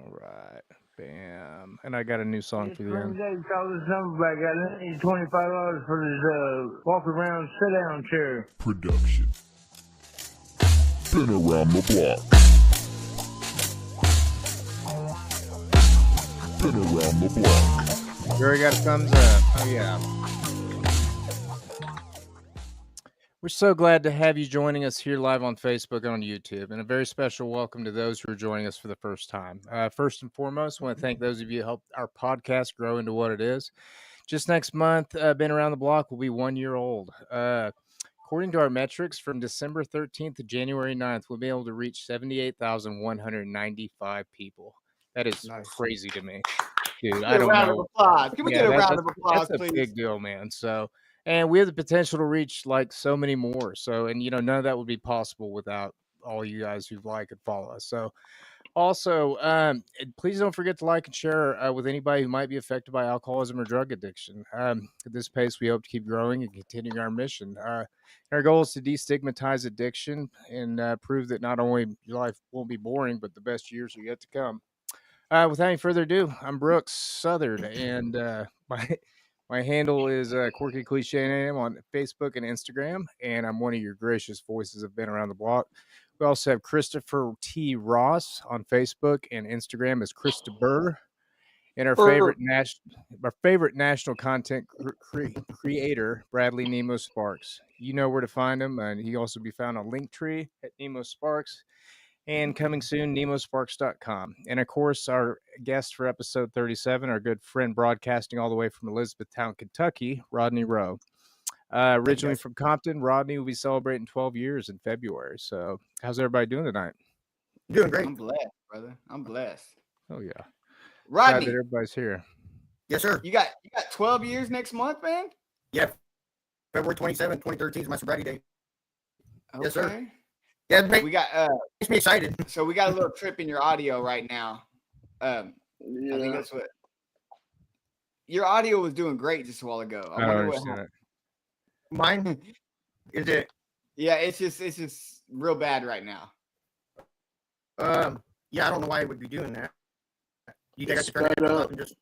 All right. Bam. And I got a new song for you. Call this number back. I need $25 for this walk around sit down chair. Production. Been around the block. Been around the block. You already got a thumbs up. Oh, yeah. We're so glad to have you joining us here live on Facebook and on YouTube, and a very special welcome to those who are joining us for the first time. First and foremost, I want to thank those of you who helped our podcast grow into what it is. Just next month, Been Around the Block will be 1 year old. According to our metrics, from December 13th to January 9th, we'll be able to reach 78,195 people. That is crazy to me. Dude, I don't know. Can we get a round of applause, that's please? a big deal, man. So, and we have the potential to reach like so many more. So, and you know, none of that would be possible without all you guys who like and follow us. So, also, please don't forget to like and share with anybody who might be affected by alcoholism or drug addiction. At this pace, we hope to keep growing and continuing our mission. Our goal is to destigmatize addiction and prove that not only your life won't be boring, but the best years are yet to come. Without any further ado, I'm Brooks Southern, and my handle is Quirky Cliche Name on Facebook and Instagram, and I'm one of your gracious voices of Been Around the Block. We also have Christopher T. Ross on Facebook, and Instagram is Christopher. And our favorite national content creator, Bradley Nemo Sparks. You know where to find him, and he also be found on Linktree at Nemo Sparks. And coming soon, nemosparks.com. And of course, our guest for episode 37, our good friend broadcasting all the way from Elizabethtown, Kentucky, Rodney Rowe. Originally from Compton, Rodney will be celebrating 12 years in February. So how's everybody doing tonight? Doing great. I'm blessed, brother. I'm blessed. Oh, yeah. Rodney. Glad that everybody's here. Yes, sir. You got 12 years next month, man? Yeah. February 27th, 2013 is my sobriety date. Okay. Yes, sir. Yeah, makes me excited. So we got a little trip in your audio right now. I think that's what your audio was doing great just a while ago. I don't understand it. Mine is it? Yeah, it's just real bad right now. Yeah, I don't know why it would be doing that. You think I should turn it up and just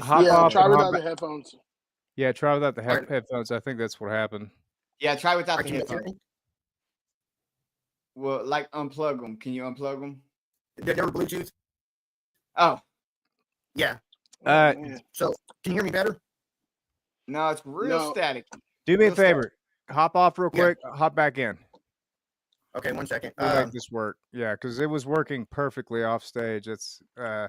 try without the headphones. Yeah, try without the headphones. I think that's what happened. Yeah, try without the headphones. Well, like unplug them. Can you unplug them? They were Bluetooth. Oh, yeah. So can you hear me better? No, it's real static. Do me a favor. Hop off real quick. Hop back in. Okay, 1 second. Make this work. Yeah, because it was working perfectly off stage. It's yeah.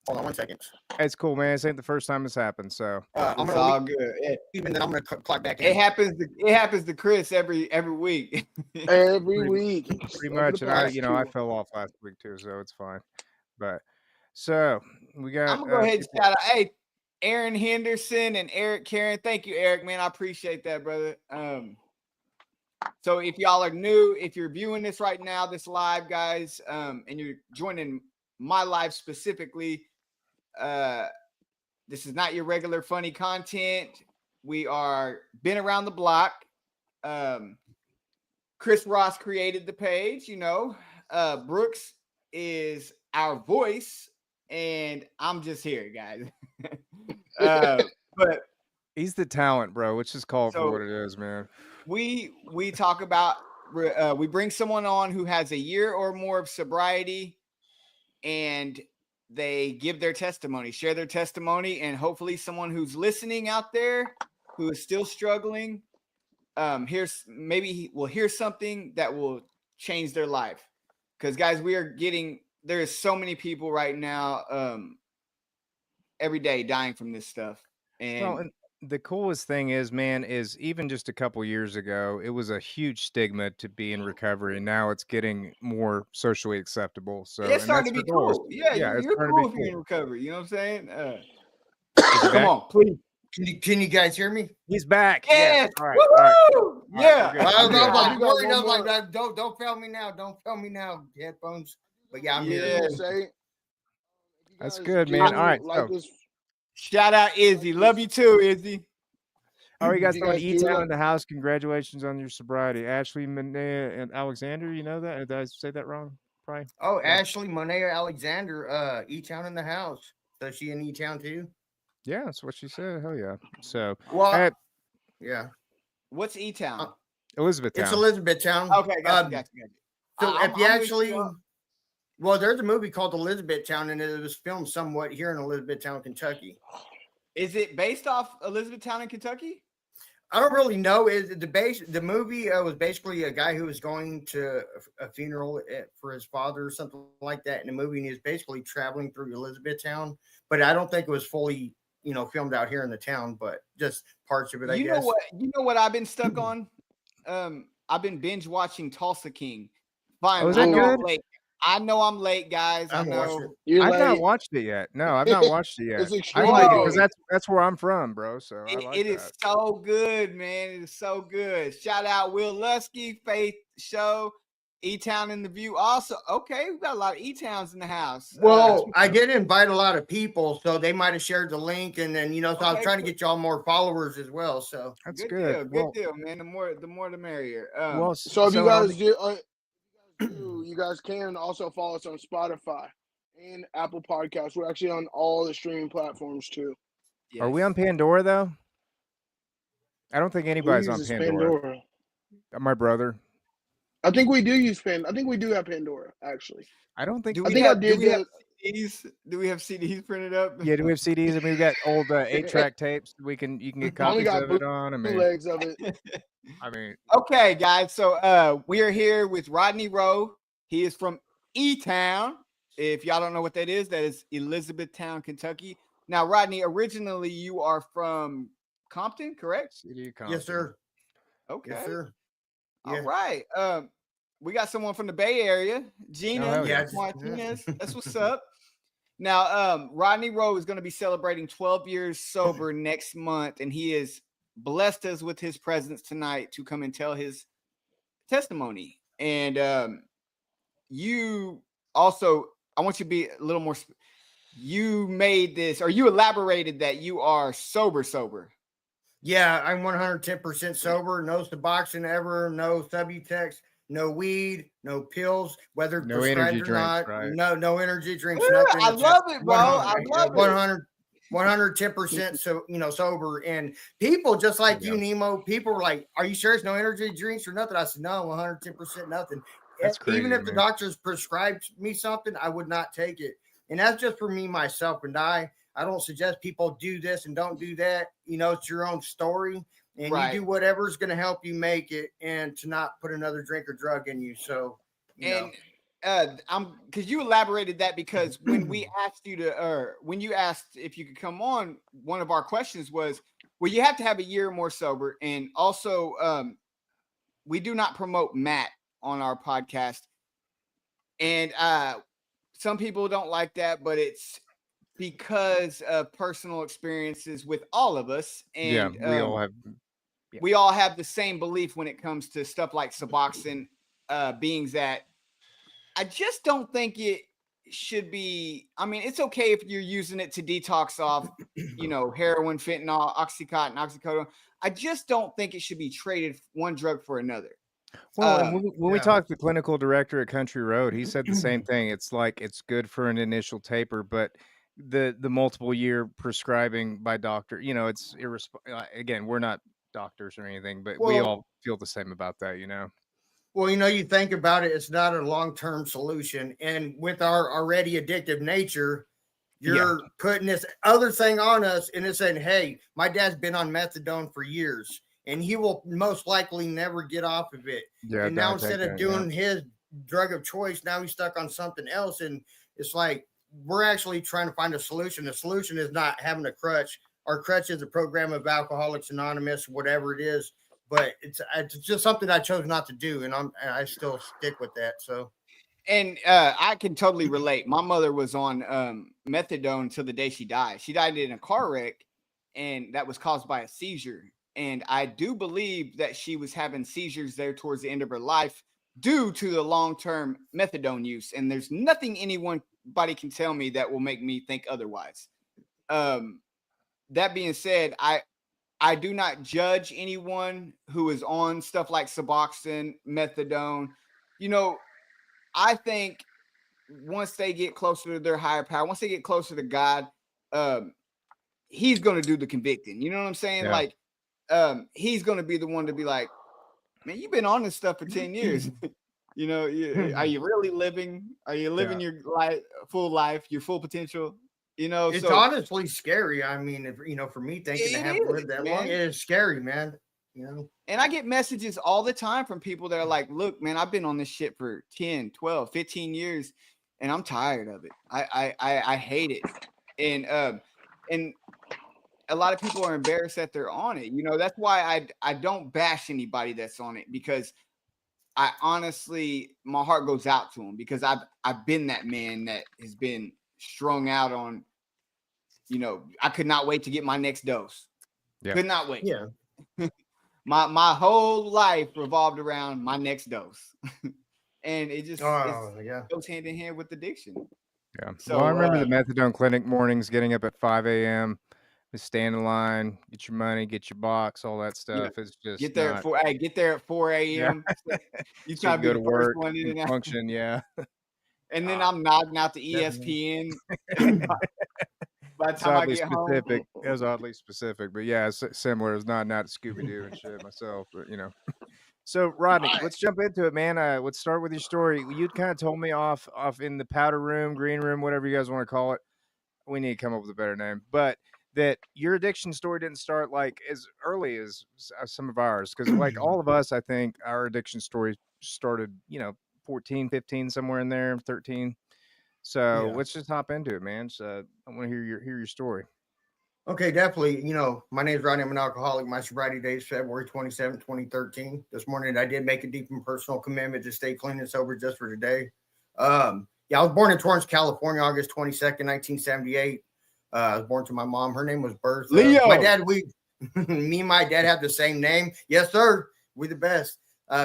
Hold on 1 second. It's cool, man. This ain't the first time it's happened. So it's all good. Even then, I'm gonna clock back in. It happens to Chris every week. Every week, pretty much. And I fell off last week too, so it's fine. But so we got. I'm gonna go ahead and shout out, hey, Aaron Henderson and Eric Karen. Thank you, Eric, man. I appreciate that, brother. So if y'all are new, if you're viewing this right now, this live, guys, and you're joining my live specifically, this is not your regular funny content. We are Been Around the Block. Chris Ross created the page, Brooks is our voice, and I'm just here, guys. But he's the talent, bro, which is called for what it is, man. We talk about we bring someone on who has a year or more of sobriety, and they give their testimony, share their testimony, and hopefully someone who's listening out there who is still struggling, will hear something that will change their life. Because guys, there's so many people right now every day dying from this stuff. And the coolest thing is, man, is even just a couple years ago, it was a huge stigma to be in recovery, and now it's getting more socially acceptable. So it's starting to be cool. Yeah, you're cool if you're in recovery. You know what I'm saying? Come on, please. Can you guys hear me? He's back. Yes. All right. Yeah. Don't fail me now. Don't fail me now. Headphones. But yeah, I'm here. That's good, man. All right. Shout out Izzy. Love you too, Izzy. All right, you guys going to E-Town in the house. Congratulations on your sobriety. Ashley, Manea, and Alexander, you know that? Did I say that wrong? probably. Oh, Yeah. Ashley Monet Alexander, E-Town in the house. So she in E-Town too? Yeah, that's what she said. Hell yeah. So, Well, hey, yeah. What's E-Town? Uh, It's Elizabethtown. Elizabethtown. Okay, gotcha. So I'm if you with actually, you. well, there's a movie called Elizabethtown, and it was filmed somewhat here in Elizabethtown, Kentucky. Is it based off Elizabethtown in Kentucky? I don't really know. Is the movie was basically a guy who was going to a funeral for his father or something like that in the movie, and he was basically traveling through Elizabethtown. But I don't think it was fully, filmed out here in the town, but just parts of it. I You guess. know what I've been stuck on? I've been binge watching Tulsa King. Oh, Finally, is that good? I know I'm late, guys. I I haven't watched know. it. You're I've not late. watched it yet. No, I've not watched it yet. It's I extremely like it because good. that's where I'm from, bro. So I like It that. is so good, man. It is so good. Shout out Will Lusky, Faith Show, E-Town in the View. Also, okay, we got a lot of E-Towns in the house. Well, I did invite a lot of people, so they might have shared the link, and then so I was Okay, trying to get y'all more followers as well. So That's good good. deal, good deal, man. The more the merrier. Well, So if you on guys do, you guys can also follow us on Spotify and Apple Podcasts. We're actually on all the streaming platforms too. Are we on Pandora though? I don't think Who anybody's on uses Pandora. My brother. I think we do use Pandora. I think we do have Pandora actually. I don't think. Do I we think have, I did do we have get. CDs? Do we have CDs printed up? Yeah, do we have CDs? I mean, we got old 8-track tapes. You can get I only copies got of it on. I mean, bootlegs of it. Okay, guys. So we are here with Rodney Rowe. He is from E-Town. If y'all don't know what that is Elizabethtown, Kentucky. Now, Rodney, originally you are from Compton, correct? CD Compton. yes, sir. Okay. Yes, sir. All Yeah. right. We got someone from the Bay Area, Gina hell yeah. Martinez. That's what's up. Now, Rodney Rowe is going to be celebrating 12 years sober next month, and he has blessed us with his presence tonight to come and tell his testimony. And you also, I want you to be a little more. You made this, or you elaborated that you are sober. Yeah, I'm 110% sober. No Suboxone ever. No Subutex. No weed. No pills. Whether No prescribed energy or drinks, not. right? No energy drinks. Yeah, Nothing. I It's love just it, bro. I love it. 110% so sober. And people just like Yeah. you, Nemo, people were like, "Are you sure it's no energy drinks or nothing?" I said, "No, 110% nothing." That's crazy, Even if the man. doctors prescribed me something, I would not take it. And that's just for me, myself, and I don't suggest people do this and don't do that. It's your own story, and Right. you do whatever's going to help you make it, and to not put another drink or drug in you. So, I'm because you elaborated that because when we asked you to, when you asked if you could come on, one of our questions was, well, you have to have a year or more sober, and also, we do not promote Matt on our podcast, and some people don't like that, but it's because of personal experiences with all of us, and we all have. Yeah. We all have the same belief when it comes to stuff like Suboxone, being that I just don't think it should be. I mean, it's okay if you're using it to detox off, heroin, fentanyl, oxycodone. I just don't think it should be traded one drug for another. Well, and when we talked to the clinical director at Country Road, he said the same thing. It's like it's good for an initial taper, but the multiple year prescribing by doctor, it's again, we're not doctors or anything, but we all feel the same about that, Well, you think about it, it's not a long-term solution. And with our already addictive nature, you're putting this other thing on us, and it's saying, hey, my dad's been on methadone for years, and he will most likely never get off of it. Yeah, and now instead of doing his drug of choice, now he's stuck on something else. And it's like, we're actually trying to find a solution. The solution is not having a crutch. Our crutch is a program of Alcoholics Anonymous, whatever it is. But it's just something I chose not to do, and I still stick with that. So, and I can totally relate. My mother was on methadone until the day she died. She died in a car wreck, and that was caused by a seizure. And I do believe that she was having seizures there towards the end of her life due to the long-term methadone use. And there's nothing anybody can tell me that will make me think otherwise. That being said, I do not judge anyone who is on stuff like Suboxone, methadone. I think once they get closer to their higher power, once they get closer to God, he's going to do the convicting. You know what I'm saying? Yeah. Like, he's going to be the one to be like, man, you've been on this stuff for 10 years. You know, are you really living? Are you living your full life, your full potential? You know, it's so honestly scary. I mean, if for me thinking to have lived that long, it is scary, man. You know, and I get messages all the time from people that are like, look, man, I've been on this shit for 10, 12, 15 years, and I'm tired of it. I hate it. And a lot of people are embarrassed that they're on it. You know, that's why I don't bash anybody that's on it, because I honestly, my heart goes out to them, because I've been that man that has been strung out on, you know, I could not wait to get my next dose. Yeah. Could not wait. yeah. My whole life revolved around my next dose. And it just goes hand in hand with addiction. Yeah. So, well, I remember the methadone clinic mornings, getting up at 5 a.m., stand in line, get your money, get your box, all that stuff. It's just get there at 4. Hey, get there at 4 a.m. Yeah. You So try you to be go the to first work one in and and out. function. Yeah. And then I'm nodding out to ESPN. By the It's time I oddly get specific. home. It was oddly specific, but yeah, it's similar. It's not Scooby Doo and shit myself, but you know. So Rodney, let's jump into it, man. Let's start with your story. You'd kind of told me off in the powder room, green room, whatever you guys want to call it. We need to come up with a better name, but that your addiction story didn't start like as early as some of ours, because like all of us, I think our addiction story started, 14, 15, somewhere in there, 13. So let's just hop into it, man. So I want to hear your story. Okay, definitely. My name is Rodney. I'm an alcoholic. My sobriety date is February 27, 2013. This morning, I did make a deep and personal commitment to stay clean and sober just for today. I was born in Torrance, California, August 22nd, 1978. I was born to my mom. Her name was Bertha. Leo. My dad, me and my dad have the same name. Yes, sir. We the best.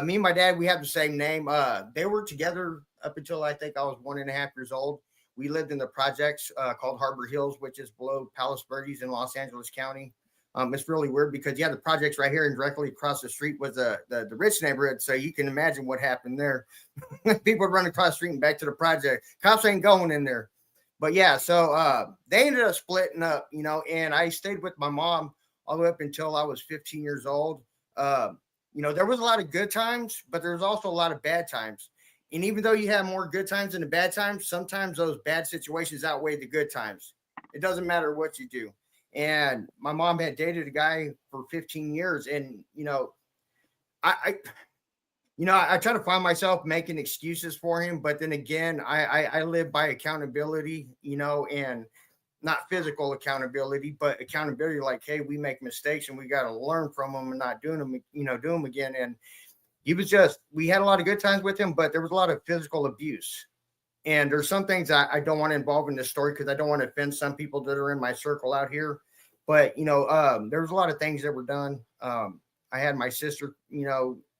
Me and my dad, we have the same name. They were together up until I think I was 1.5 years old. We lived in the projects called Harbor Hills, which is below Palos Verdes in Los Angeles County. It's really weird because the projects right here and directly across the street was the rich neighborhood. So you can imagine what happened there. People would run across the street and back to the project. Cops ain't going in there. But yeah, so they ended up splitting up, and I stayed with my mom all the way up until I was 15 years old. There was a lot of good times, but there was also a lot of bad times. And even though you have more good times than the bad times, sometimes those bad situations outweigh the good times. It doesn't matter what you do. And my mom had dated a guy for 15 years. And, I try to find myself making excuses for him. But then again, I live by accountability, and not physical accountability, but accountability like, hey, we make mistakes and we got to learn from them and not doing them, do them again. And we had a lot of good times with him, but there was a lot of physical abuse. And there's some things I don't want to involve in this story because I don't want to offend some people that are in my circle out here. But, there was a lot of things that were done. I had my sister,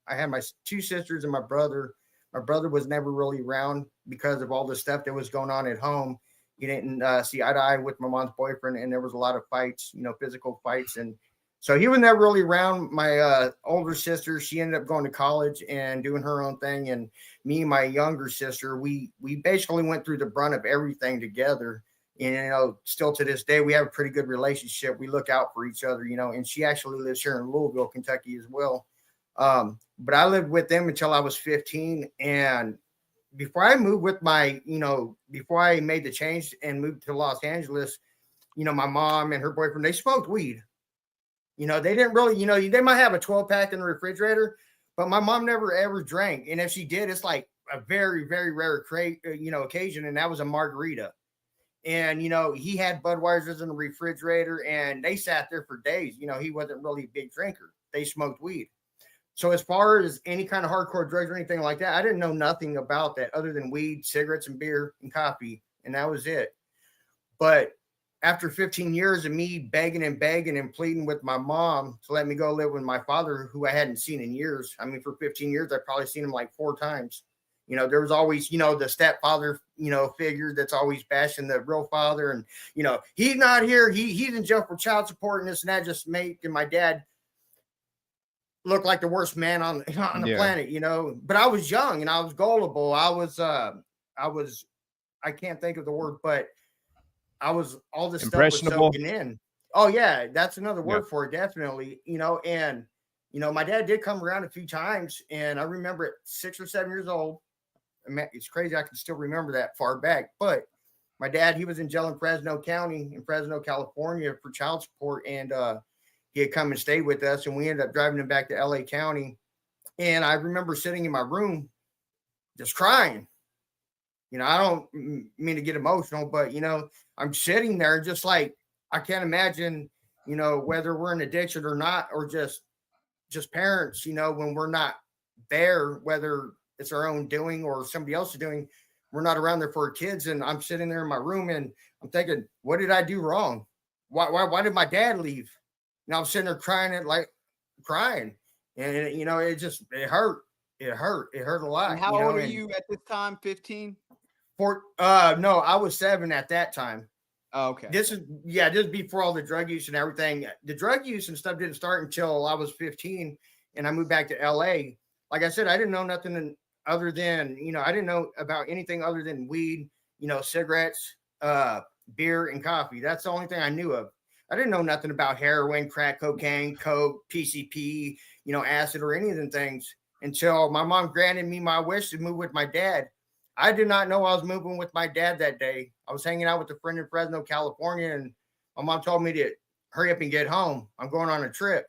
I had my 2 sisters and my brother. My brother was never really around because of all the stuff that was going on at home. He didn't see eye to eye with my mom's boyfriend. And there was a lot of fights, physical fights. And so he was never really around. My older sister, she ended up going to college and doing her own thing. And me and my younger sister, we basically went through the brunt of everything together. And, still to this day, we have a pretty good relationship. We look out for each other, and she actually lives here in Louisville, Kentucky as well. But I lived with them until I was 15. And before I moved with before I made the change and moved to Los Angeles, my mom and her boyfriend, they smoked weed. They didn't really, they might have a 12-pack in the refrigerator, but my mom never ever drank. And if she did, it's like a very, very rare occasion. And that was a margarita. And, he had Budweiser's in the refrigerator and they sat there for days. He wasn't really a big drinker. They smoked weed. So as far as any kind of hardcore drugs or anything like that, I didn't know nothing about that other than weed, cigarettes, and beer and coffee. And that was it. But after 15 years of me begging and pleading with my mom to let me go live with my father, who I hadn't seen in years. I mean, for 15 years, I've probably seen him like 4 times. There was always, the stepfather, figure that's always bashing the real father. And, he's not here. He's in jail for child support and this and that, just making my dad look like the worst man on the planet, But I was young and I was gullible. I was I can't think of the word, but all this stuff was Impressionable. soaking in. Oh yeah, that's another word Yeah. for it, definitely. And my dad did come around a few times, and I remember at 6 or 7 years old. It's crazy I can still remember that far back. But my dad, he was in jail in Fresno County, in Fresno, California, for child support, and he had come and stayed with us, and we ended up driving him back to LA County. And I remember sitting in my room just crying. I don't mean to get emotional, but I'm sitting there just like, I can't imagine, whether we're in addiction or not, or just parents, when we're not there, whether it's our own doing or somebody else's doing, we're not around there for our kids. And I'm sitting there in my room and I'm thinking, what did I do wrong? Why did my dad leave? And I'm sitting there crying. And it hurt. It hurt a lot. And how old are you at this time? 15? No, I was 7 at that time. Oh, okay. This is before all the drug use and everything. The drug use and stuff didn't start until I was 15 and I moved back to LA. Like I said, I didn't know nothing other than, I didn't know about anything other than weed, cigarettes, beer, and coffee. That's the only thing I knew of. I didn't know nothing about heroin, crack cocaine, coke, PCP, acid, or any of them things until my mom granted me my wish to move with my dad. I did not know I was moving with my dad that day. I was hanging out with a friend in Fresno, California, and my mom told me to hurry up and get home. I'm going on a trip.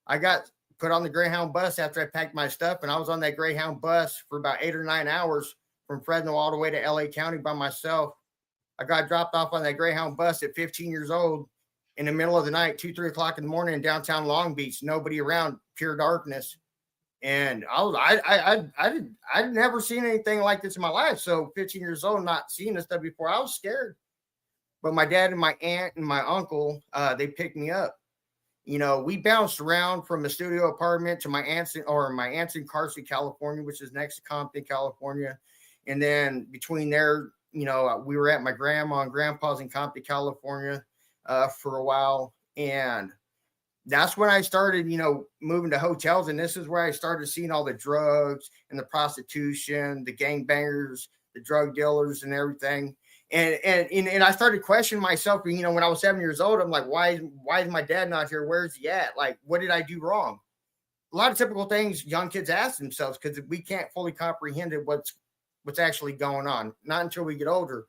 I got put on the Greyhound bus after I packed my stuff, and I was on that Greyhound bus for about 8 or 9 hours from Fresno all the way to LA County by myself. I got dropped off on that Greyhound bus at 15 years old in the middle of the night, 2, 3 o'clock in the morning in downtown Long Beach, nobody around, pure darkness. And I'd never seen anything like this in my life. So 15 years old, not seeing this stuff before, I was scared. But my dad and my aunt and my uncle, they picked me up. We bounced around from a studio apartment to my aunt's in Carson, California, which is next to Compton, California. And then between there, we were at my grandma and grandpa's in Compton, California for a while. And that's when I started, moving to hotels. And this is where I started seeing all the drugs and the prostitution, the gangbangers, the drug dealers and everything. And I started questioning myself, when I was 7 years old, I'm like, why is my dad not here? Where's he at? Like, what did I do wrong? A lot of typical things young kids ask themselves because we can't fully comprehend what's actually going on, not until we get older.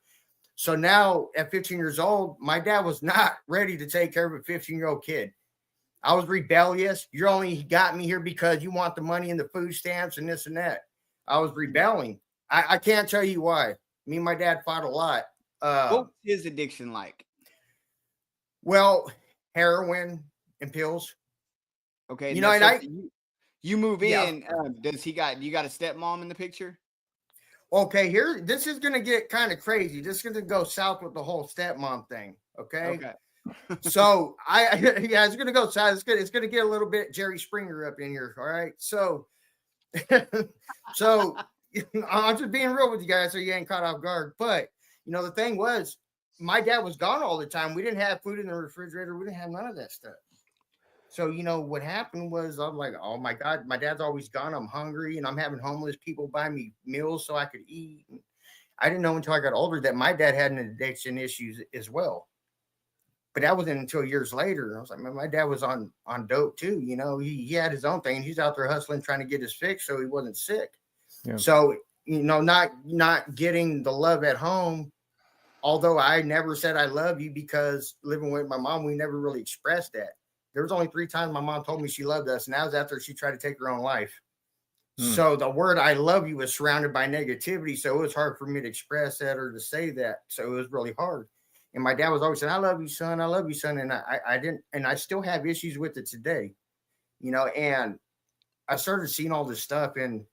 So now at 15 years old, my dad was not ready to take care of a 15-year-old kid. I was rebellious. You only got me here because you want the money and the food stamps and this and that. I was rebelling. I can't tell you why. Me and my dad fought a lot. What's his addiction like? Well, heroin and pills. Okay. You move in. You got a stepmom in the picture? Okay, this is going to get kind of crazy. This is going to go south with the whole stepmom thing. Okay. So it's going to go south. It's going to get a little bit Jerry Springer up in here. All right. So I'm just being real with you guys so you ain't caught off guard. But, the thing was, my dad was gone all the time. We didn't have food in the refrigerator. We didn't have none of that stuff. So, what happened was I'm like, oh, my God, my dad's always gone. I'm hungry, and I'm having homeless people buy me meals so I could eat. And I didn't know until I got older that my dad had an addiction issues as well. But that wasn't until years later. I was like, man, my dad was on dope too. He had his own thing. He's out there hustling, trying to get his fix so he wasn't sick. Yeah. So, not getting the love at home, although I never said I love you because living with my mom, we never really expressed that. There was only 3 times my mom told me she loved us, and that was after she tried to take her own life. So the word I love you was surrounded by negativity, so it was hard for me to express that or to say that. So it was really hard. And my dad was always saying, I love you, son. I love you, son. And I didn't, and I still have issues with it today, and I started seeing all this stuff. And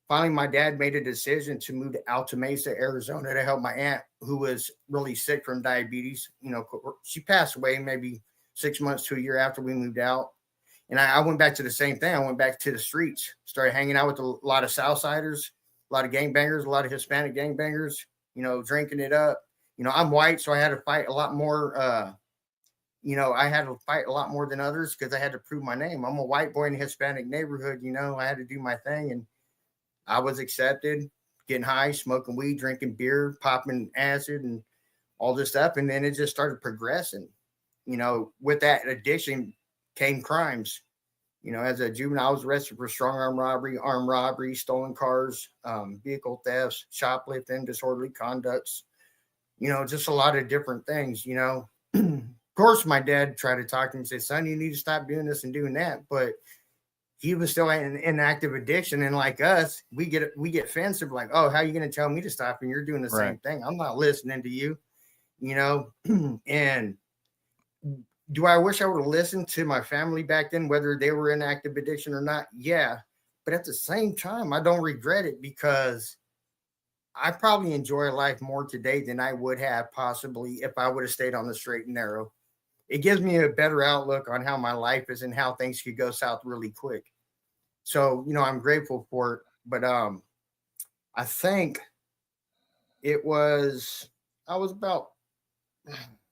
finally, my dad made a decision to move to Alta Mesa, Arizona to help my aunt who was really sick from diabetes. She passed away maybe 6 months to a year after we moved out. And I went back to the same thing. I went back to the streets, started hanging out with a lot of Southsiders, a lot of gangbangers, a lot of Hispanic gangbangers, drinking it up. I'm white, so I had to fight a lot more. I had to fight a lot more than others because I had to prove my name. I'm a white boy in a Hispanic neighborhood. I had to do my thing, and I was accepted. getting high, smoking weed, drinking beer, popping acid, and all this stuff. And then it just started progressing. With that addiction came crimes. As a juvenile, I was arrested for strong armed robbery, stolen cars, vehicle thefts, shoplifting, disorderly conducts, just a lot of different things, Of course, my dad tried to talk to me and say, son, you need to stop doing this and doing that. But he was still in active addiction. And like us, we get offensive, like, oh, how are you going to tell me to stop? And you're doing the same thing. I'm not listening to you, and do I wish I would have listened to my family back then, whether they were in active addiction or not? Yeah. But at the same time, I don't regret it because I probably enjoy life more today than I would have possibly if I would have stayed on the straight and narrow. It gives me a better outlook on how my life is and how things could go south really quick. So, I'm grateful for it. But I think I was about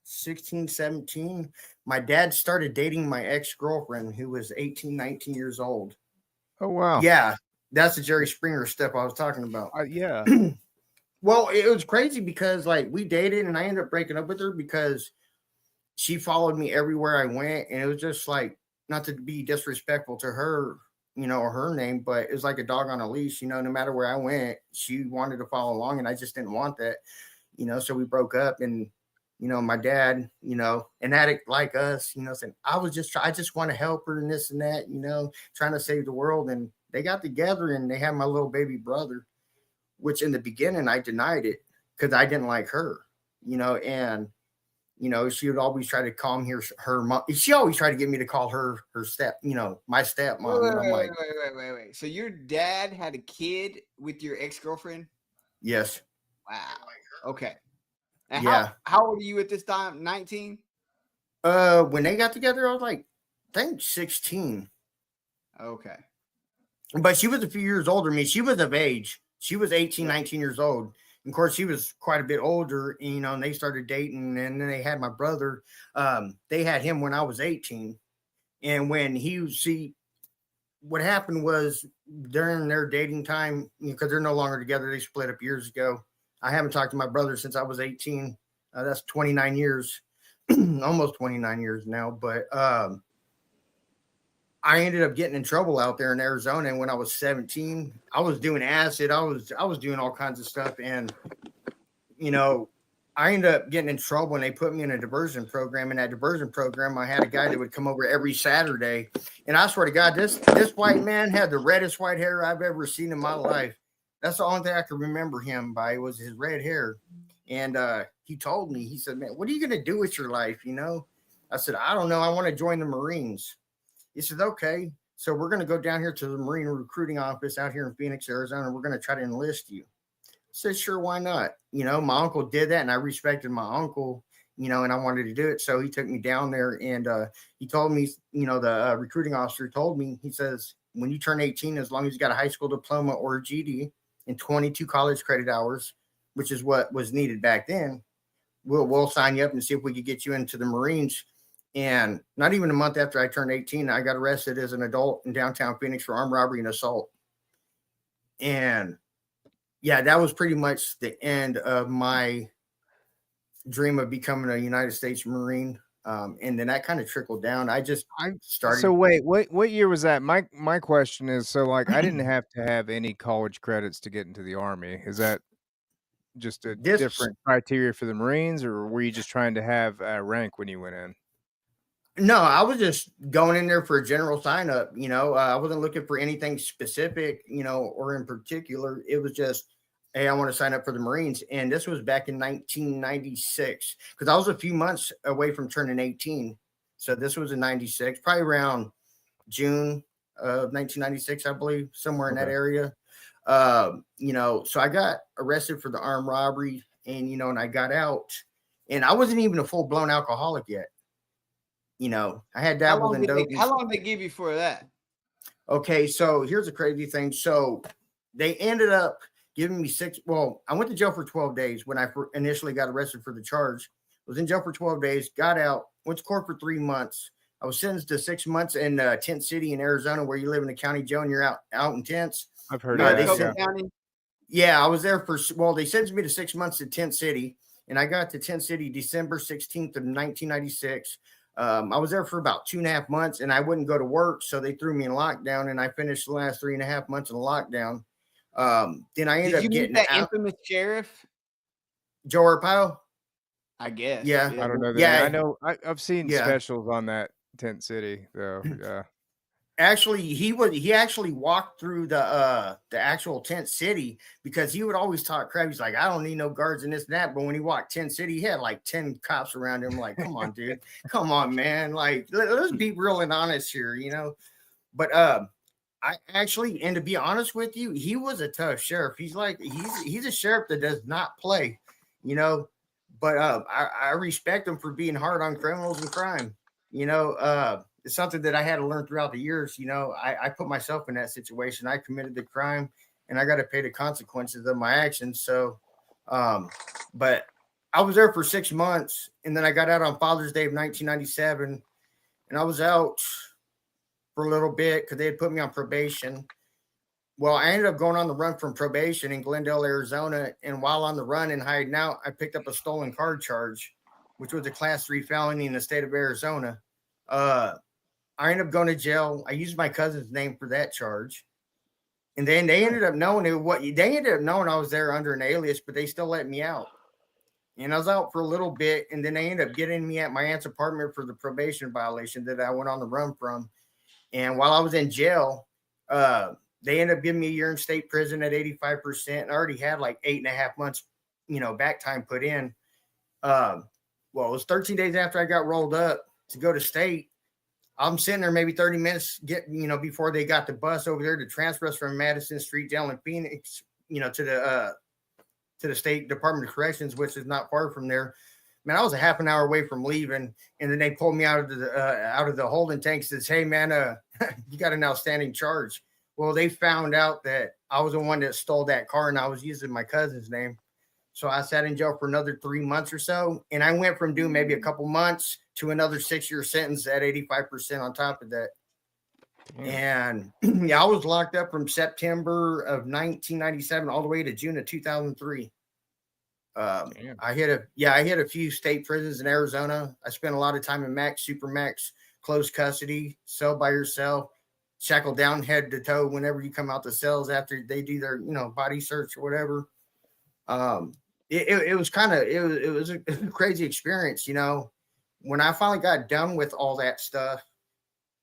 16, 17. My dad started dating my ex-girlfriend who was 18, 19 years old. Oh, wow. Yeah, that's the Jerry Springer step I was talking about. Yeah. Well, it was crazy because we dated and I ended up breaking up with her because she followed me everywhere I went. And it was just not to be disrespectful to her, or her name, but it was like a dog on a leash, no matter where I went, she wanted to follow along and I just didn't want that, so we broke up. And my dad, an addict like us, saying, I just want to help her and this and that, trying to save the world. And they got together and they had my little baby brother, which in the beginning I denied it because I didn't like her, and, she would always try to call me her mom. She always tried to get me to call her my stepmom. Wait. So your dad had a kid with your ex-girlfriend? Yes. Wow. Okay. And yeah. How old are you at this time? 19? When they got together, I was I think 16. Okay. But she was a few years older than me. She was of age. She was 18, 19 years old. And of course, she was quite a bit older, and they started dating. And then they had my brother. They had him when I was 18. And when what happened was during their dating time, because they're no longer together, they split up years ago. I haven't talked to my brother since I was 18. That's 29 years, almost 29 years now. But I ended up getting in trouble out there in Arizona. And when I was 17, I was doing acid. I was doing all kinds of stuff. And, I ended up getting in trouble and they put me in a diversion program. In that diversion program, I had a guy that would come over every Saturday. And I swear to God, this white man had the reddest white hair I've ever seen in my life. That's the only thing I could remember him by was his red hair. And he told me, he said, man, what are you going to do with your life? I said, I don't know. I want to join the Marines. He said, okay. So we're going to go down here to the Marine recruiting office out here in Phoenix, Arizona. We're going to try to enlist you. I said, sure, why not? My uncle did that and I respected my uncle, and I wanted to do it. So he took me down there and he told me, the recruiting officer told me, he says, when you turn 18, as long as you got a high school diploma or a GED and 22 college credit hours, which is what was needed back then, we'll sign you up and see if we could get you into the Marines. And not even a month after I turned 18, I got arrested as an adult in downtown Phoenix for armed robbery and assault. And yeah, that was pretty much the end of my dream of becoming a United States Marine. And then that kind of trickled down. I started. So wait, what year was that? My question is, so I didn't have to have any college credits to get into the Army. Is that just a different criteria for the Marines, or were you just trying to have a rank when you went in? No, I was just going in there for a general sign up. I wasn't looking for anything specific, or in particular. It was just, hey, I want to sign up for the Marines. And this was back in 1996 because I was a few months away from turning 18. So this was in 96, probably around June of 1996, I believe, somewhere in that area. So I got arrested for the armed robbery and, and I got out and I wasn't even a full blown alcoholic yet. I had dabbled in dope. How long did they give you for that? Okay, so here's a crazy thing. So they ended up giving me I went to jail for 12 days when I initially got arrested for the charge. I was in jail for 12 days, got out, went to court for 3 months. I was sentenced to 6 months in Tent City in Arizona, where you live in the county jail and you're out in tents. I've heard of that. Maricopa County. Yeah, I was there for, well, they sentenced me to 6 months in Tent City, and I got to Tent City December 16th of 1996. I was there for about 2.5 months, and I wouldn't go to work, so they threw me in lockdown, and I finished the last 3.5 months in lockdown. Then I ended Did up you meet getting that out. infamous sheriff? Joe Arpaio? I guess. Yeah. I don't know the Yeah. name. I know I've seen Yeah. specials on that Tent City though. Yeah. Actually, he actually walked through the actual Tent City because he would always talk crap. He's like, I don't need no guards and this and that. But when he walked Tent City, he had like 10 cops around him. Like, come on, dude. Come on, man. Like, let's be real and honest here, you know. But I actually, and to be honest with you, he was a tough sheriff. He's a sheriff that does not play, you know. But I respect him for being hard on criminals and crime. You know, it's something that I had to learn throughout the years. You know, I put myself in that situation. I committed the crime, and I got to pay the consequences of my actions. So, but I was there for 6 months, and then I got out on Father's Day of 1997, and I was out for a little bit because they had put me on probation. Well, I ended up going on the run from probation in Glendale, Arizona. And while on the run and hiding out, I picked up a stolen car charge, which was a class 3 felony in the state of Arizona. I ended up going to jail. I used my cousin's name for that charge. And then they ended up knowing I was there under an alias, but they still let me out. And I was out for a little bit. And then they ended up getting me at my aunt's apartment for the probation violation that I went on the run from. And while I was in jail, they ended up giving me a year in state prison at 85%. And I already had like 8.5 months, you know, back time put in. Well, it was 13 days after I got rolled up to go to state. I'm sitting there maybe 30 minutes before they got the bus over there to transfer us from Madison Street Jail in Phoenix, you know, to the State Department of Corrections, which is not far from there. Man, I was a half an hour away from leaving, and then they pulled me out of the holding tank and says, "Hey, man, you got an outstanding charge." Well, they found out that I was the one that stole that car, and I was using my cousin's name. So I sat in jail for another 3 months or so, and I went from doing maybe a couple months to another 6-year sentence at 85% on top of that. And yeah, I was locked up from September of 1997 all the way to June of 2003. I hit a few state prisons in Arizona. I spent a lot of time in Max, Supermax, closed custody, cell by yourself, shackled down head to toe whenever you come out the cells after they do their, you know, body search or whatever. It was a crazy experience, you know. When I finally got done with all that stuff,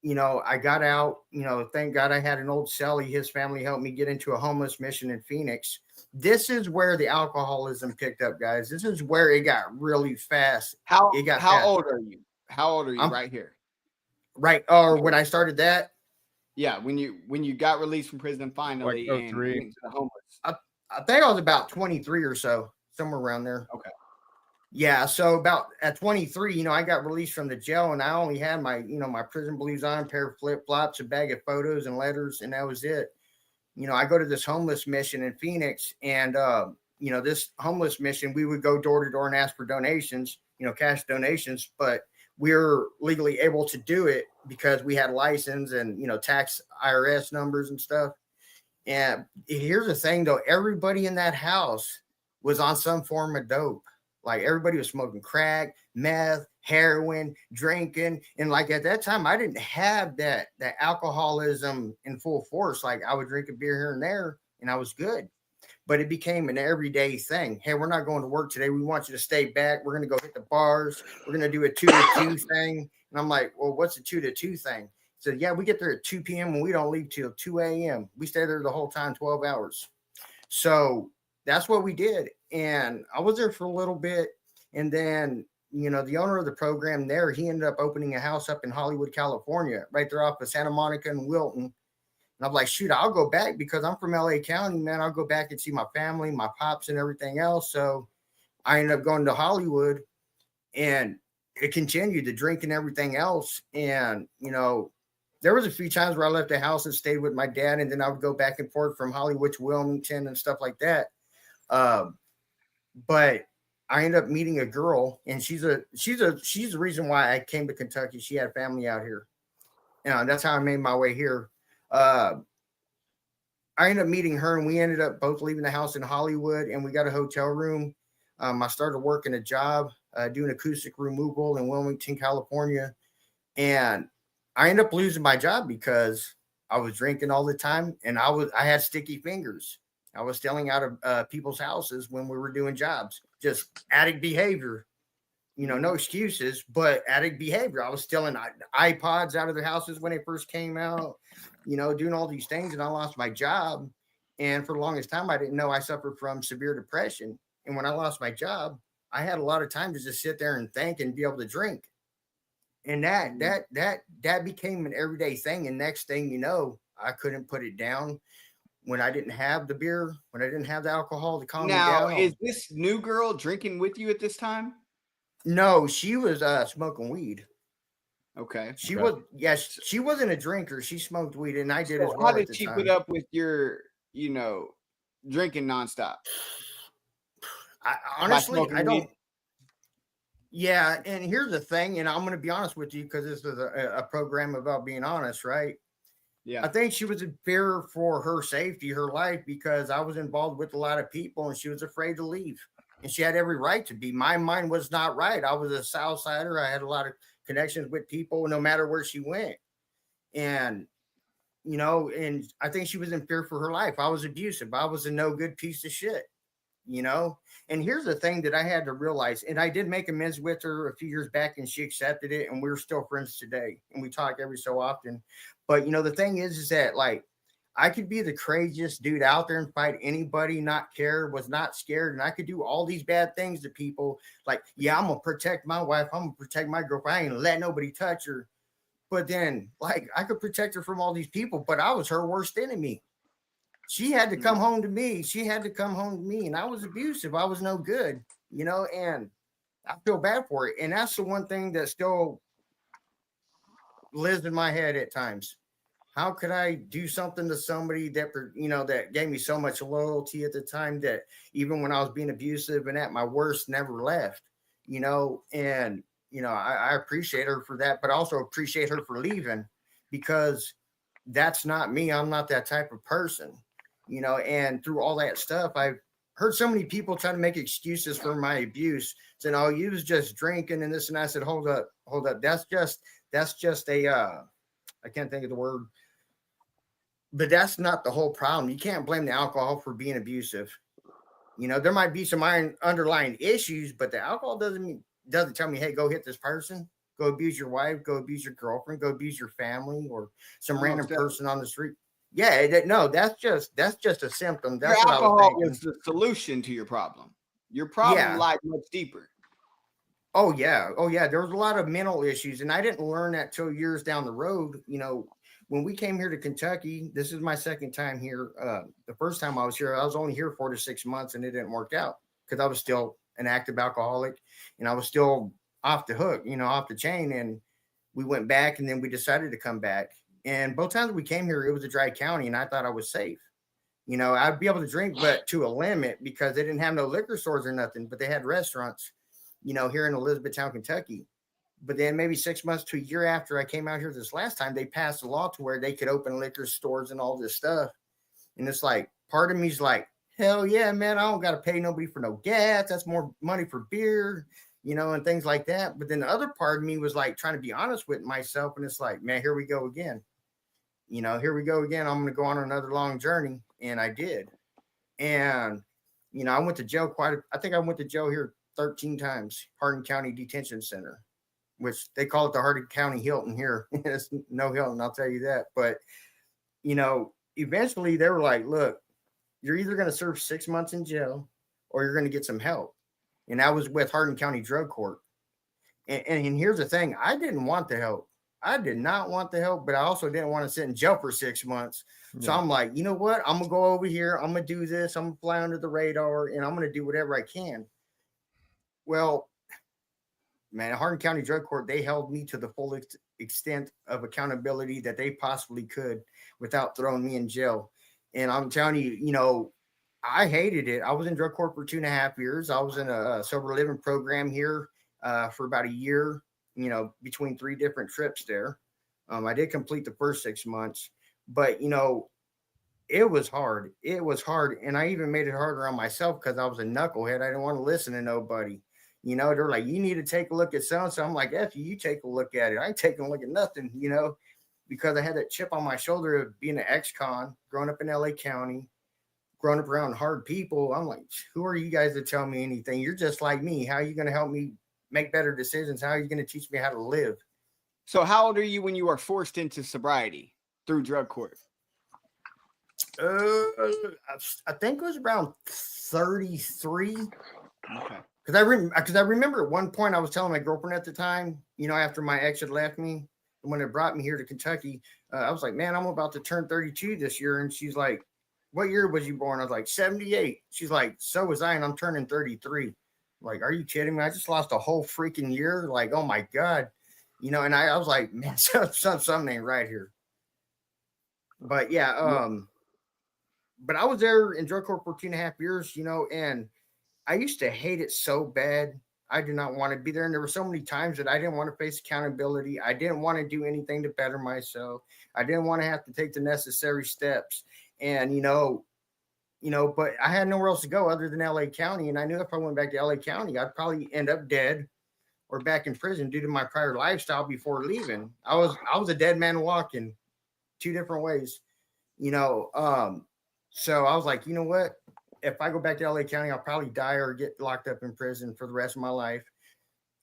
you know, I got out, you know, thank God I had an old cellie. His family helped me get into a homeless mission in Phoenix. This is where the alcoholism picked up, guys. This is where it got really fast. How old are you? How old are you right here? Right. Or when I started that? Yeah, when you got released from prison finally like and 03. went to the homeless. I think I was about 23 or so, somewhere around there. Okay. Yeah, so about at 23, you know, I got released from the jail, and I only had my, you know, my prison blues on, a pair of flip-flops, a bag of photos and letters, and that was it. You know, I go to this homeless mission in Phoenix, and you know, this homeless mission, we would go door to door and ask for donations, you know, cash donations, but we were legally able to do it because we had license and, you know, tax IRS numbers and stuff. And here's the thing, though, everybody in that house was on some form of dope. Like everybody was smoking crack, meth, heroin, drinking. And like at that time, I didn't have that alcoholism in full force. Like I would drink a beer here and there and I was good. But it became an everyday thing. Hey, we're not going to work today. We want you to stay back. We're going to go hit the bars. We're going to do a 2 to 2 thing. And I'm like, well, what's a 2 to 2 thing? So yeah, we get there at 2 p.m. and we don't leave till 2 a.m. We stay there the whole time, 12 hours. So that's what we did. And I was there for a little bit. And then, you know, the owner of the program there, he ended up opening a house up in Hollywood, California, right there off of Santa Monica and Wilton. And I'm like, shoot, I'll go back because I'm from LA County, man. I'll go back and see my family, my pops and everything else. So I ended up going to Hollywood and it continued to drink and everything else. And, you know, there was a few times where I left the house and stayed with my dad. And then I would go back and forth from Hollywood to Wilmington and stuff like that. But I ended up meeting a girl, and she's the reason why I came to Kentucky. She had family out here. You know, that's how I made my way here. I I ended up meeting her, and we ended up both leaving the house in Hollywood, and we got a hotel room. I started working a job doing acoustic removal in Wilmington, California, and I ended up losing my job because I was drinking all the time, and I had sticky fingers. I was stealing out of people's houses when we were doing jobs. Just addict behavior. No excuses, but addict behavior. I was stealing iPods out of their houses when they first came out, doing all these things, and I lost my job. And for the longest time, I didn't know I suffered from severe depression. And when I lost my job, I had a lot of time to just sit there and think and be able to drink. And that became an everyday thing. And next thing you know, I couldn't put it down. When I didn't have the beer, when I didn't have the alcohol to calm me down. Now, is this new girl drinking with you at this time? No, she was smoking weed. Okay. She wasn't a drinker. She smoked weed, and I did as well. How did she put up with your, drinking nonstop? Honestly, I don't. Yeah, and here's the thing, and I'm going to be honest with you because this is a program about being honest, right? Yeah. I think she was in fear for her safety, her life, because I was involved with a lot of people, and she was afraid to leave. And she had every right to be. My mind was not right. I was a Southsider. I had a lot of connections with people, no matter where she went. And, and I think she was in fear for her life. I was abusive. I was a no good piece of shit, And here's the thing that I had to realize, and I did make amends with her a few years back, and she accepted it, and we're still friends today, and we talk every so often. But, the thing is that, like, I could be the craziest dude out there and fight anybody, not care, was not scared. And I could do all these bad things to people. Like, yeah, I'm going to protect my wife. I'm going to protect my girlfriend. I ain't going to let nobody touch her. But then, like, I could protect her from all these people, but I was her worst enemy. She had to come home to me. And I was abusive. I was no good, and I feel bad for it. And that's the one thing that still lives in my head at times. How could I do something to somebody that, that gave me so much loyalty at the time, that even when I was being abusive and at my worst, never left, and, I appreciate her for that, but also appreciate her for leaving, because that's not me. I'm not that type of person, and through all that stuff, I've heard so many people try to make excuses for my abuse, saying, oh, you was just drinking and this and that. I said, hold up. That's just a, I can't think of the word, but that's not the whole problem. You can't blame the alcohol for being abusive. There might be some underlying issues, but the alcohol doesn't tell me, hey, go hit this person, go abuse your wife, go abuse your girlfriend, go abuse your family, or some random person on the street. Yeah, that's just a symptom. That's your what alcohol was the solution to your problem. Your problem lied much deeper. Oh yeah. There was a lot of mental issues, and I didn't learn that till years down the road. When we came here to Kentucky, this is my second time here. The first time I was here, I was only here 4 to 6 months, and it didn't work out because I was still an active alcoholic, and I was still off the hook, off the chain. And we went back, and then we decided to come back. And both times we came here, it was a dry county, and I thought I was safe. I'd be able to drink, but to a limit, because they didn't have no liquor stores or nothing, but they had restaurants, here in Elizabethtown, Kentucky. But then maybe 6 months to a year after I came out here this last time, they passed a law to where they could open liquor stores and all this stuff. And it's like, part of me's like, hell yeah, man, I don't got to pay nobody for no gas. That's more money for beer, and things like that. But then the other part of me was like trying to be honest with myself. And it's like, man, here we go again. Here we go again. I'm going to go on another long journey. And I did. And, I went to jail I think I went to jail here 13 times, Hardin County Detention Center, which they call it the Hardin County Hilton here. It's no Hilton, I'll tell you that. But, eventually they were like, look, you're either going to serve 6 months in jail or you're going to get some help. And I was with Hardin County Drug Court. And here's the thing. I didn't want the help. I did not want the help, but I also didn't want to sit in jail for 6 months. Yeah. So I'm like, you know what? I'm going to go over here. I'm going to do this. I'm going to fly under the radar, and I'm going to do whatever I can. Well, man, Hardin County Drug Court, they held me to the full extent of accountability that they possibly could without throwing me in jail. And I'm telling you, I hated it. I was in drug court for 2.5 years. I was in a sober living program here for about a year, between 3 different trips there. I did complete the first 6 months, but, it was hard. It was hard. And I even made it harder on myself because I was a knucklehead. I didn't want to listen to nobody. They're like, you need to take a look at so and so. I'm like, F you take a look at it. I ain't taking a look at nothing, because I had that chip on my shoulder of being an ex-con, growing up in LA County, growing up around hard people. I'm like, who are you guys to tell me anything? You're just like me. How are you going to help me make better decisions? How are you going to teach me how to live? So how old are you when you were forced into sobriety through drug court? I think it was around 33. Okay. Because I remember at one point I was telling my girlfriend at the time, after my ex had left me, and when it brought me here to Kentucky, I was like, man, I'm about to turn 32 this year. And she's like, what year was you born? I was like, 78. She's like, so was I, and I'm turning 33. I'm like, are you kidding me? I just lost a whole freaking year. Like, oh my God. And I was like, man, something ain't right here. But yeah, but I was there in drug court for 2.5 years, and I used to hate it so bad. I did not want to be there. And there were so many times that I didn't want to face accountability. I didn't want to do anything to better myself. I didn't want to have to take the necessary steps. And, but I had nowhere else to go other than LA County. And I knew if I went back to LA County, I'd probably end up dead or back in prison due to my prior lifestyle before leaving. I was a dead man walking 2 different ways, so I was like, you know what? If I go back to LA County, I'll probably die or get locked up in prison for the rest of my life.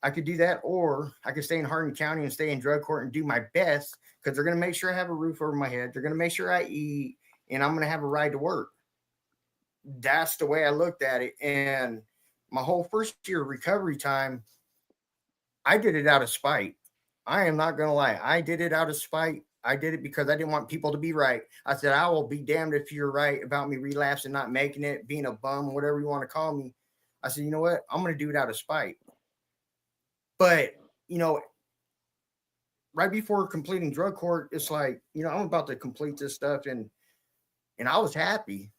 I could do that, or I could stay in Hardin County and stay in drug court and do my best because they're going to make sure I have a roof over my head. They're going to make sure I eat, and I'm going to have a ride to work. That's the way I looked at it. And my whole first year of recovery time, I did it out of spite. I am not going to lie. I did it out of spite. I did it because I didn't want people to be right. I said, I will be damned if you're right about me relapsing, not making it, being a bum, whatever you want to call me. I said, you know what? I'm going to do it out of spite. But, right before completing drug court, it's like, I'm about to complete this stuff. And I was happy.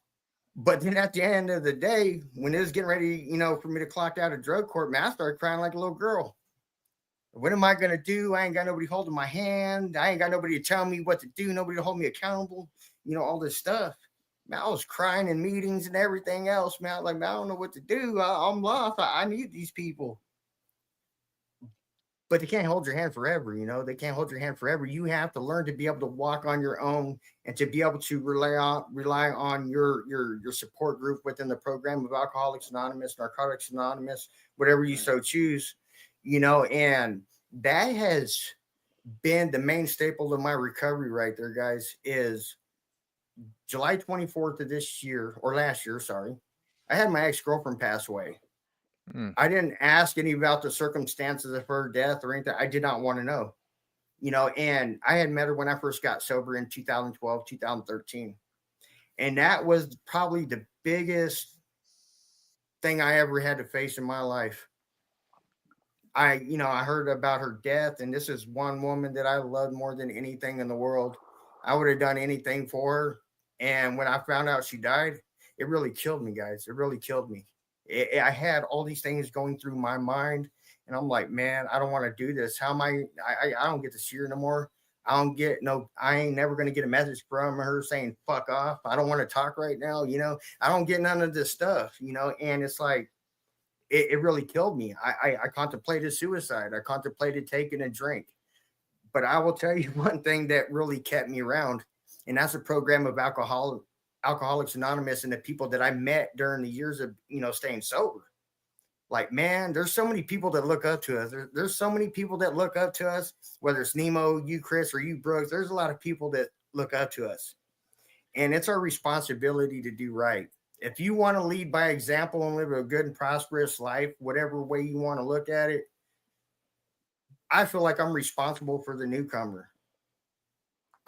But then at the end of the day, when it was getting ready, for me to clock out of drug court, man, I started crying like a little girl. What am I going to do? I ain't got nobody holding my hand. I ain't got nobody to tell me what to do. Nobody to hold me accountable. All this stuff. Man, I was crying in meetings and everything else, man. Like, man, I don't know what to do. I'm lost. I need these people. But they can't hold your hand forever, They can't hold your hand forever. You have to learn to be able to walk on your own and to be able to rely on your support group within the program of Alcoholics Anonymous, Narcotics Anonymous, whatever you so choose. And that has been the main staple of my recovery right there, guys, is July 24th of this year, or last year, sorry, I had my ex-girlfriend pass away. I didn't ask any about the circumstances of her death or anything. I did not want to know, and I had met her when I first got sober in 2012, 2013. And that was probably the biggest thing I ever had to face in my life. I heard about her death, and this is one woman that I loved more than anything in the world. I would have done anything for her. And when I found out she died, it really killed me, guys. It really killed me. I had all these things going through my mind, and I'm like, man, I don't want to do this. How am I don't get to see her no more. I ain't never going to get a message from her saying, fuck off. I don't want to talk right now. I don't get none of this stuff, and it's like, it really killed me. I contemplated suicide. I contemplated taking a drink. But I will tell you one thing that really kept me around, and that's a program of Alcoholics Anonymous and the people that I met during the years of, staying sober. Like, man, there's so many people that look up to us. There's so many people that look up to us, whether it's Nemo, you, Chris, or you, Brooks. There's a lot of people that look up to us. And it's our responsibility to do right. If you want to lead by example and live a good and prosperous life, whatever way you want to look at it, I feel like I'm responsible for the newcomer.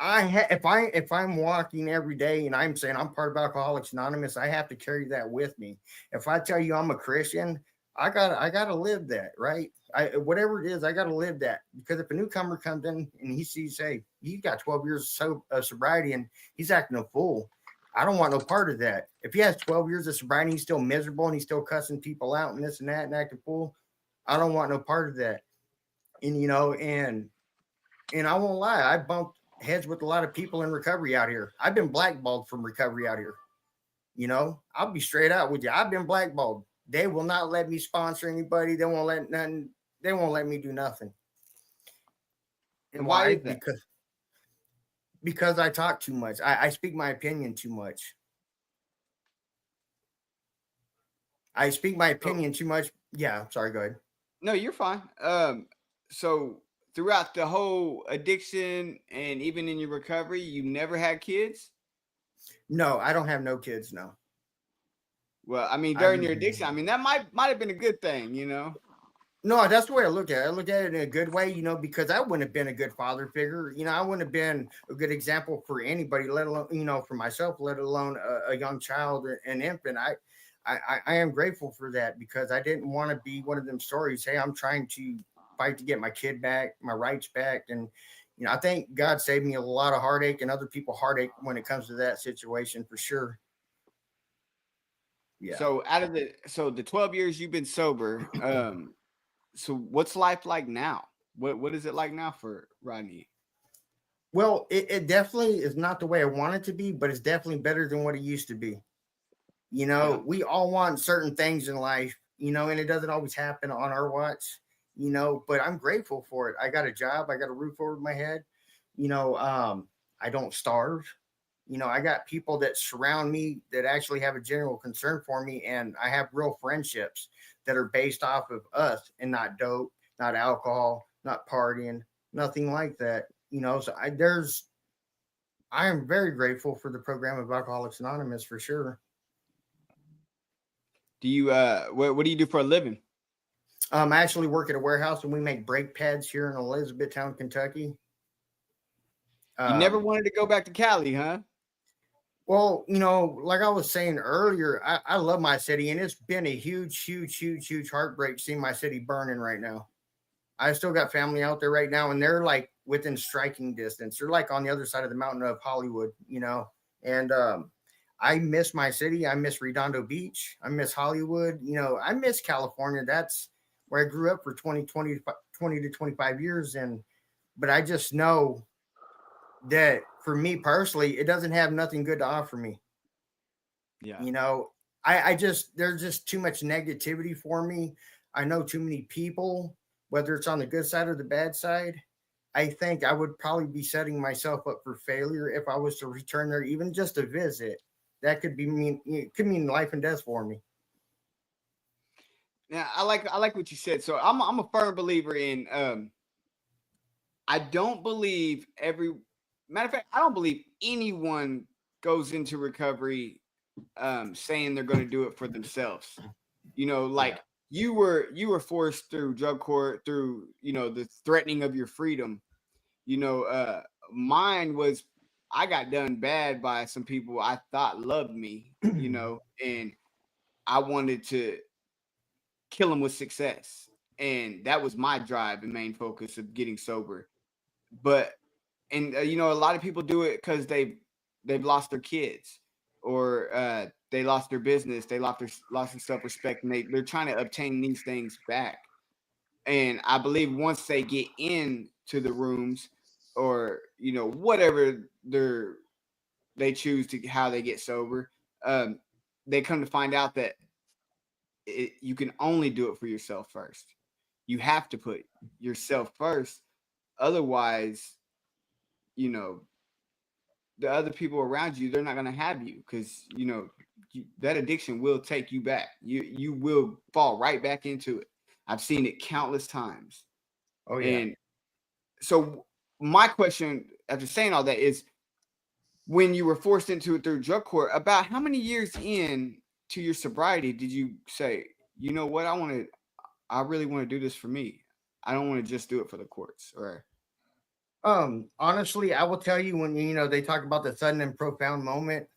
If I'm walking every day and I'm saying I'm part of Alcoholics Anonymous, I have to carry that with me. If I tell you I'm a Christian, I gotta live that, right? Whatever it is, I gotta live that. Because if a newcomer comes in and he sees, hey, he's got 12 years of sobriety and he's acting a fool, I don't want no part of that. If he has 12 years of sobriety, he's still miserable and he's still cussing people out and this and that and acting fool, I don't want no part of that. And and I won't lie, I bumped heads with a lot of people in recovery out here. I've been blackballed from recovery out here. You know, I'll be straight out with you. I've been blackballed. They will not let me sponsor anybody. They won't let nothing. They won't let me do nothing. And Why why? is that? Because I talk too much. I speak my opinion too much. I speak my opinion too much. Yeah, sorry, go ahead. No, you're fine. So throughout the whole addiction and even in your recovery, you never had kids? No, I don't have no kids, no. Well, I mean, during your addiction, I mean, that might have been a good thing, you know? No, that's the way I look at it. I look at it in a good way, you know, because I wouldn't have been a good father figure. You know, I wouldn't have been a good example for anybody, let alone, you know, for myself, let alone a young child, an infant. I am grateful for that because I didn't want to be one of them stories. Hey, I'm trying to fight to get my kid back, my rights back. And, you know, I think God saved me a lot of heartache and other people heartache when it comes to that situation for sure. Yeah. So the 12 years you've been sober, so what's life like now? What is it like now for Rodney? Well, it definitely is not the way I want it to be, but it's definitely better than what it used to be. You know, we all want certain things in life, you know, and it doesn't always happen on our watch, you know, but I'm grateful for it. I got a job. I got a roof over my head. You know, I don't starve. You know, I got people that surround me that actually have a general concern for me. And I have real friendships that are based off of us and not dope, not alcohol, not partying, nothing like that. You know, so I am very grateful for the program of Alcoholics Anonymous for sure. Do you what do you do for a living? I actually work at a warehouse and we make brake pads here in Elizabethtown, Kentucky. You never wanted to go back to Cali, huh? Well, you know, like I was saying earlier, I love my city and it's been a huge heartbreak seeing my city burning right now. I still got family out there right now and they're like within striking distance. They're like on the other side of the mountain of Hollywood, you know, and I miss my city. I miss Redondo Beach. I miss Hollywood. You know, I miss California. That's where I grew up for 20 to 25 years. But I just know that for me personally, it doesn't have nothing good to offer me. Yeah. You know, there's just too much negativity for me. I know too many people, whether it's on the good side or the bad side. I think I would probably be setting myself up for failure if I was to return there, even just to visit. That could mean life and death for me. Now, I like what you said. So I'm a firm believer in I don't believe matter of fact, I don't believe anyone goes into recovery saying they're going to do it for themselves. You know, like you were forced through drug court, through, you know, the threatening of your freedom. You know, mine was, I got done bad by some people I thought loved me, you know, and I wanted to kill them with success. And that was my drive and main focus of getting sober. But, and you know, a lot of people do it because they've lost their kids, or they lost their business, they lost their self-respect, and they're trying to obtain these things back. And I believe once they get into the rooms, or, you know, whatever they choose to how they get sober, they come to find out that you can only do it for yourself first. You have to put yourself first. Otherwise, you know, the other people around you, they're not going to have you, because, you know, that addiction will take you back. You will fall right back into it. I've seen it countless times. Oh, yeah. And so my question after saying all that is, when you were forced into it through drug court, about how many years in to your sobriety did you say, you know what, I really want to do this for me. I don't want to just do it for the courts? Or honestly, I will tell you, when, you know, they talk about the sudden and profound moment.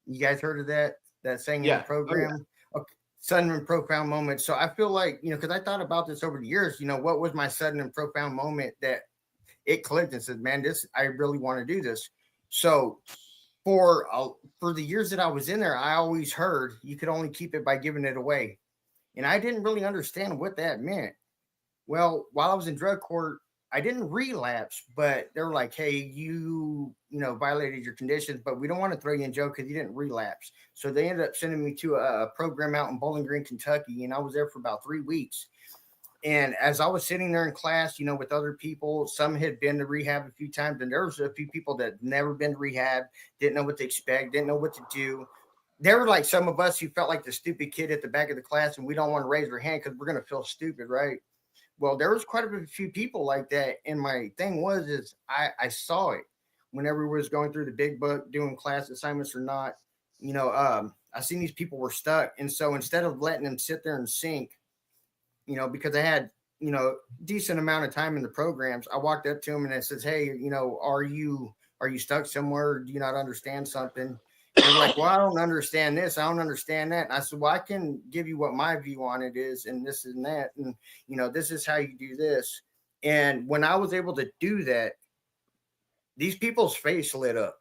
You guys heard of that saying in the program? Oh, yeah. Okay. Sudden and profound moment. So I feel like, you know, because I thought about this over the years, you know, what was my sudden and profound moment that it clicked and said, man, I really want to do this. So for the years that I was in there, I always heard you could only keep it by giving it away. And I didn't really understand what that meant. Well, while I was in drug court, I didn't relapse, but they were like, hey, you know, violated your conditions, but we don't want to throw you in jail because you didn't relapse. So they ended up sending me to a program out in Bowling Green, Kentucky, and I was there for about 3 weeks. And as I was sitting there in class, you know, with other people, some had been to rehab a few times, and there was a few people that never been to rehab, didn't know what to expect, didn't know what to do. They were like some of us who felt like the stupid kid at the back of the class, and we don't want to raise our hand because we're going to feel stupid, right? Well, there was quite a few people like that. And my thing is I saw it whenever we was going through the big book, doing class assignments or not, you know, I seen these people were stuck. And so instead of letting them sit there and sink, you know, because I had, you know, decent amount of time in the programs, I walked up to them and I says, hey, you know, are you stuck somewhere? Do you not understand something? They're like, well, I don't understand this. I don't understand that. And I said, well, I can give you what my view on it is, and this and that. And, you know, this is how you do this. And when I was able to do that, these people's face lit up.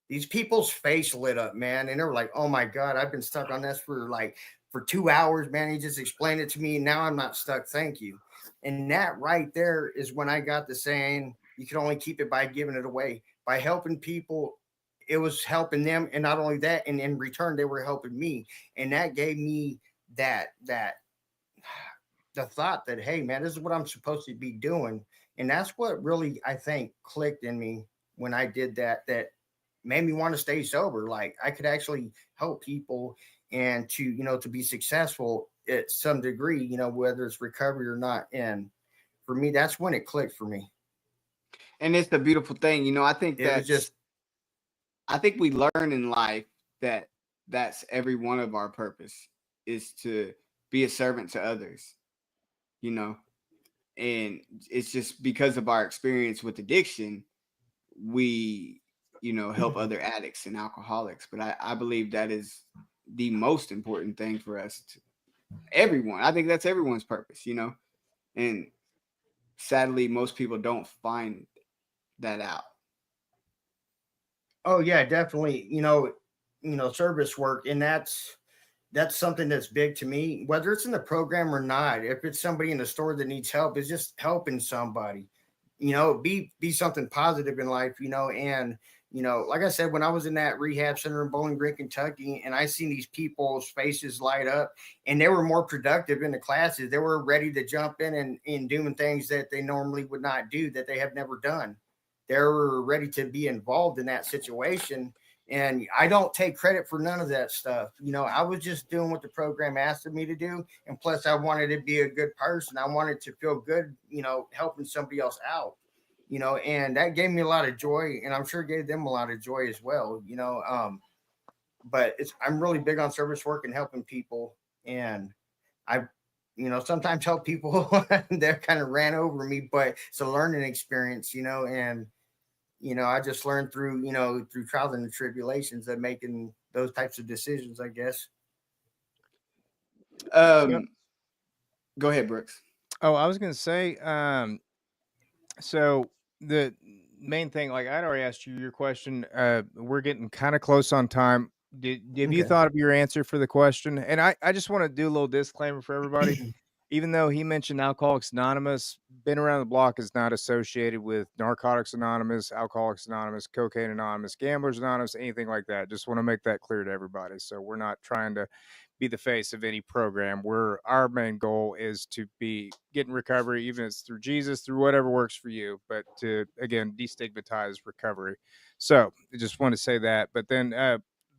These people's face lit up, man. And they were like, oh my God, I've been stuck on this for 2 hours, man. He just explained it to me. And now I'm not stuck. Thank you. And that right there is when I got the saying, you can only keep it by giving it away. By helping people, it was helping them. And not only that, and in return, they were helping me. And that gave me that the thought that, hey, man, this is what I'm supposed to be doing. And that's what really, I think, clicked in me when I did that made me want to stay sober. Like I could actually help people and to, you know, to be successful at some degree, you know, whether it's recovery or not. And for me, that's when it clicked for me. And it's the beautiful thing, you know, I think I think we learn in life that that's every one of our purpose is to be a servant to others, you know, and it's just because of our experience with addiction, we, you know, help other addicts and alcoholics. But I believe that is the most important thing for us to everyone. I think that's everyone's purpose, you know, and sadly, most people don't find that out. Oh yeah, definitely. You know, service work, and that's something that's big to me, whether it's in the program or not. If it's somebody in the store that needs help, it's just helping somebody. You know, be something positive in life. You know, and you know, like I said, when I was in that rehab center in Bowling Green, Kentucky, and I seen these people's faces light up, and they were more productive in the classes. They were ready to jump in and doing things that they normally would not do, that they have never done. They were ready to be involved in that situation. And I don't take credit for none of that stuff. You know, I was just doing what the program asked of me to do. And plus, I wanted to be a good person. I wanted to feel good, you know, helping somebody else out, you know, and that gave me a lot of joy. And I'm sure it gave them a lot of joy as well, you know. But I'm really big on service work and helping people. And I, you know, sometimes help people that kind of ran over me, but it's a learning experience, you know, and you know, I just learned through, you know, through trials and tribulations of making those types of decisions, I guess. So, Go ahead, Brooks. I was gonna say, so the main thing, like I'd already asked you your question. We're getting kind of close on time. Have you Okay. thought of your answer for the question? And I just want to do a little disclaimer for everybody. Even though he mentioned Alcoholics Anonymous, been around the block is not associated with Narcotics Anonymous, Alcoholics Anonymous, Cocaine Anonymous, Gamblers Anonymous, anything like that. Just want to make that clear to everybody. So we're not trying to be the face of any program. Our main goal is to be getting recovery, even if it's through Jesus, through whatever works for you, but to again destigmatize recovery. So I just want to say that. But then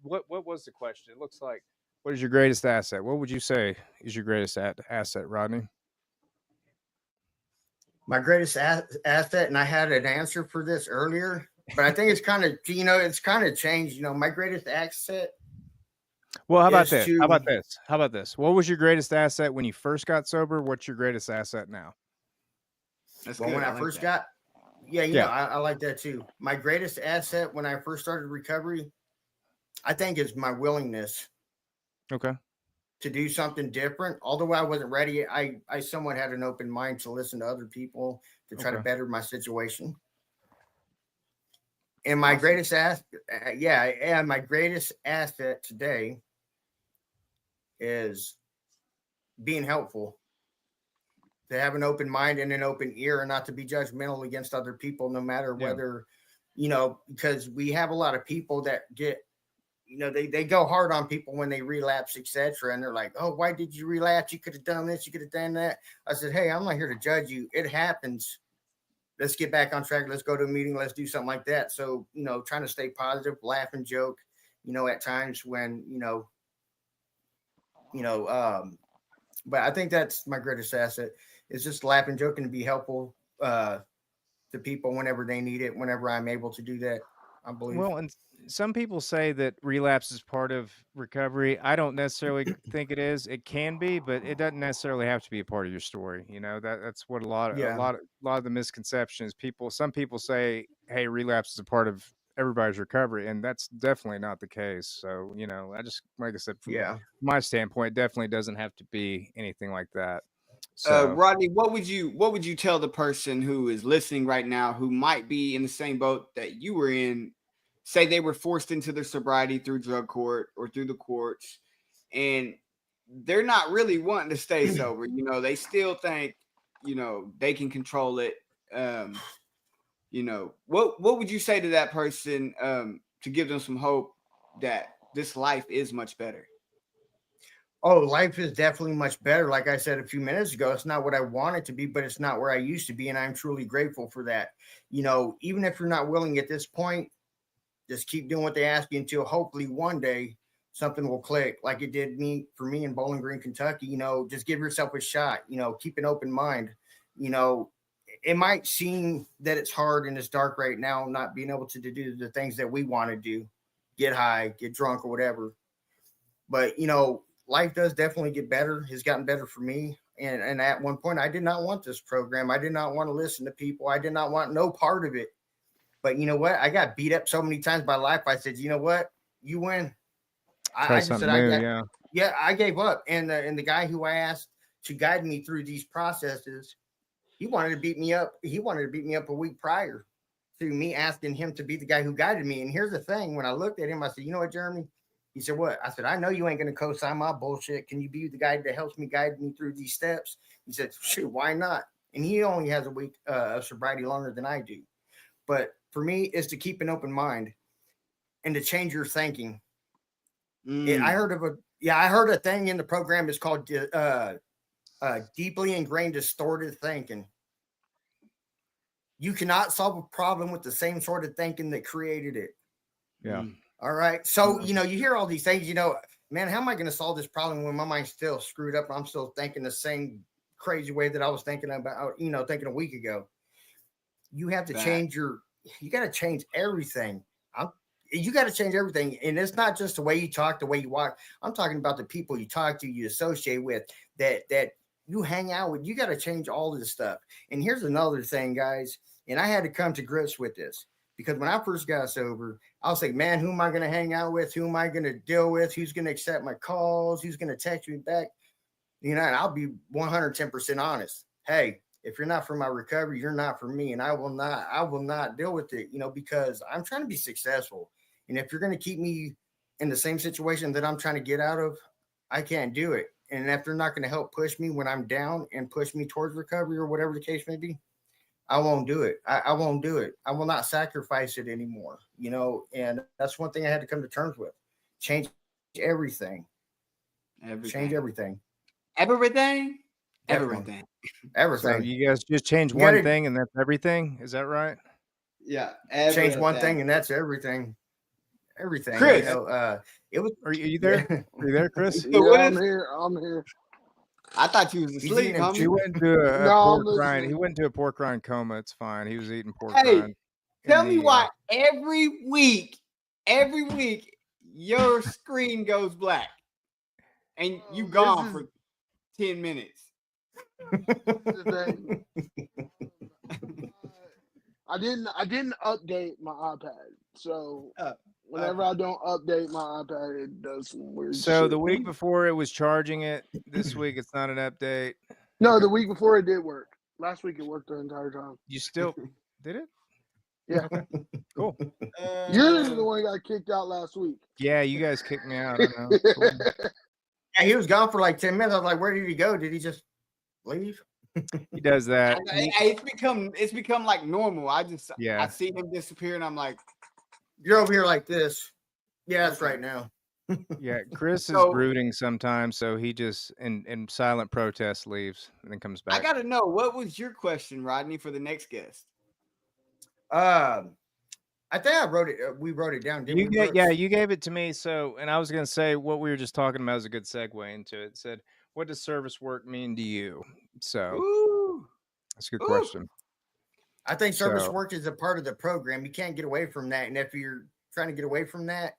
what was the question? It looks like, what is your greatest asset? What would you say is your greatest asset, Rodney? My greatest asset, and I had an answer for this earlier, but I think it's kind of, you know, it's kind of changed. You know, my greatest asset Well, how about is this? to, How about this? How about this? What was your greatest asset when you first got sober? What's your greatest asset now? That's well, good. when I like first that. got, yeah, you know, Yeah. I like that too. My greatest asset when I first started recovery, I think is my willingness Okay. to do something different. Although I wasn't ready, I somewhat had an open mind to listen to other people to try to Okay. better my situation. And my Awesome. greatest asset, yeah, and my greatest asset today is being helpful. to have an open mind and an open ear, and not to be judgmental against other people, no matter whether, because we have a lot of people that get, they go hard on people when they relapse, etc. And they're like, oh, why did you relapse? You could have done this. You could have done that. I said, hey, I'm not here to judge you. It happens. Let's get back on track. Let's go to a meeting. Let's do something like that. So, trying to stay positive, laugh and joke, at times when, but I think that's my greatest asset is just laugh and joke and be helpful to people whenever they need it, whenever I'm able to do that, I believe. Well, and some people say that relapse is part of recovery. I don't necessarily think it is. It can be, but it doesn't necessarily have to be a part of your story. That's what a lot of the misconceptions. Some people say, hey, relapse is a part of everybody's recovery, and that's definitely not the case. So, I just, like I said, from my standpoint, it definitely doesn't have to be anything like that. So, Rodney, what would you tell the person who is listening right now who might be in the same boat that you were in? Say they were forced into their sobriety through drug court or through the courts, and they're not really wanting to stay sober. They still think, they can control it. What would you say to that person to give them some hope that this life is much better? Oh, life is definitely much better. Like I said a few minutes ago, it's not what I want it to be, but it's not where I used to be. And I'm truly grateful for that. Even if you're not willing at this point, just keep doing what they ask you until hopefully one day something will click like it did for me in Bowling Green, Kentucky. Just give yourself a shot, keep an open mind. It might seem that it's hard and it's dark right now, not being able to do the things that we want to do, get high, get drunk or whatever. But, life does definitely get better. It's gotten better for me. And at one point, I did not want this program. I did not want to listen to people. I did not want no part of it. But you know what? I got beat up so many times by life. I said, you know what? You win. I just said, I gave up. And the guy who I asked to guide me through these processes, he wanted to beat me up. He wanted to beat me up a week prior to me asking him to be the guy who guided me. And here's the thing. When I looked at him, I said, you know what, Jeremy? He said, what? I said, I know you ain't going to co-sign my bullshit. Can you be the guy that helps me guide me through these steps? He said, shoot, why not? And he only has a week of sobriety longer than I do. But for me, is to keep an open mind and to change your thinking. I heard a thing in the program is called deeply ingrained distorted thinking. You cannot solve a problem with the same sort of thinking that created it. Yeah. All right. So, you hear all these things, man, how am I going to solve this problem when my mind's still screwed up and I'm still thinking the same crazy way that I was thinking about, thinking a week ago? You have to you got to change everything. You got to change everything. And it's not just the way you talk, the way you walk. I'm talking about the people you talk to, you associate with, that you hang out with. You got to change all of this stuff. And here's another thing, guys. And I had to come to grips with this because when I first got sober, I was like, man, who am I going to hang out with? Who am I going to deal with? Who's going to accept my calls? Who's going to text me back? And I'll be 110% honest. Hey, if you're not for my recovery, you're not for me. And I will not deal with it, because I'm trying to be successful. And if you're going to keep me in the same situation that I'm trying to get out of, I can't do it. And if they're not going to help push me when I'm down and push me towards recovery or whatever the case may be, I won't do it. I won't do it. I will not sacrifice it anymore, and that's one thing I had to come to terms with. Change everything. Change everything. Everything? Everything. So you guys just change one thing and that's everything? Is that right? Yeah. Change one thing and that's everything. Everything. Chris, it was. Are you there? Are you there, Chris? Yeah, I'm here. I thought you was asleep. He went to He went into a pork rind coma. It's fine. He was eating pork rind. Tell me why every week, your screen goes black and you gone for 10 minutes. I didn't update my iPad, so whenever I don't update my iPad, it does some weird shit. So the week before it was charging it. This week it's not an update. No, the week before it did work. Last week it worked the entire time. You still did it? Yeah. Okay. Cool. You're the one that got kicked out last week. Yeah, you guys kicked me out. I know. Cool. Yeah, he was gone for like 10 minutes. I was like, where did he go? Did he just leave? He does that. It's become like normal. I Yeah. see him disappear, and I'm like, You're over here like this. Yeah, that's right now. Yeah, Chris is So- brooding sometimes, so he just in silent protest leaves and then comes I back. gotta know, what was your question, Rodney, for the next guest? I think I wrote it. We wrote it down. Didn't we, Brooks? You gave it to me. So, and I was gonna say what we were just talking about is a good segue into it. It said, "What does service work mean to you?" So Ooh. that's a good Ooh. question. I think service So- work is a part of the program. You can't get away from that. And if you're trying to get away from that,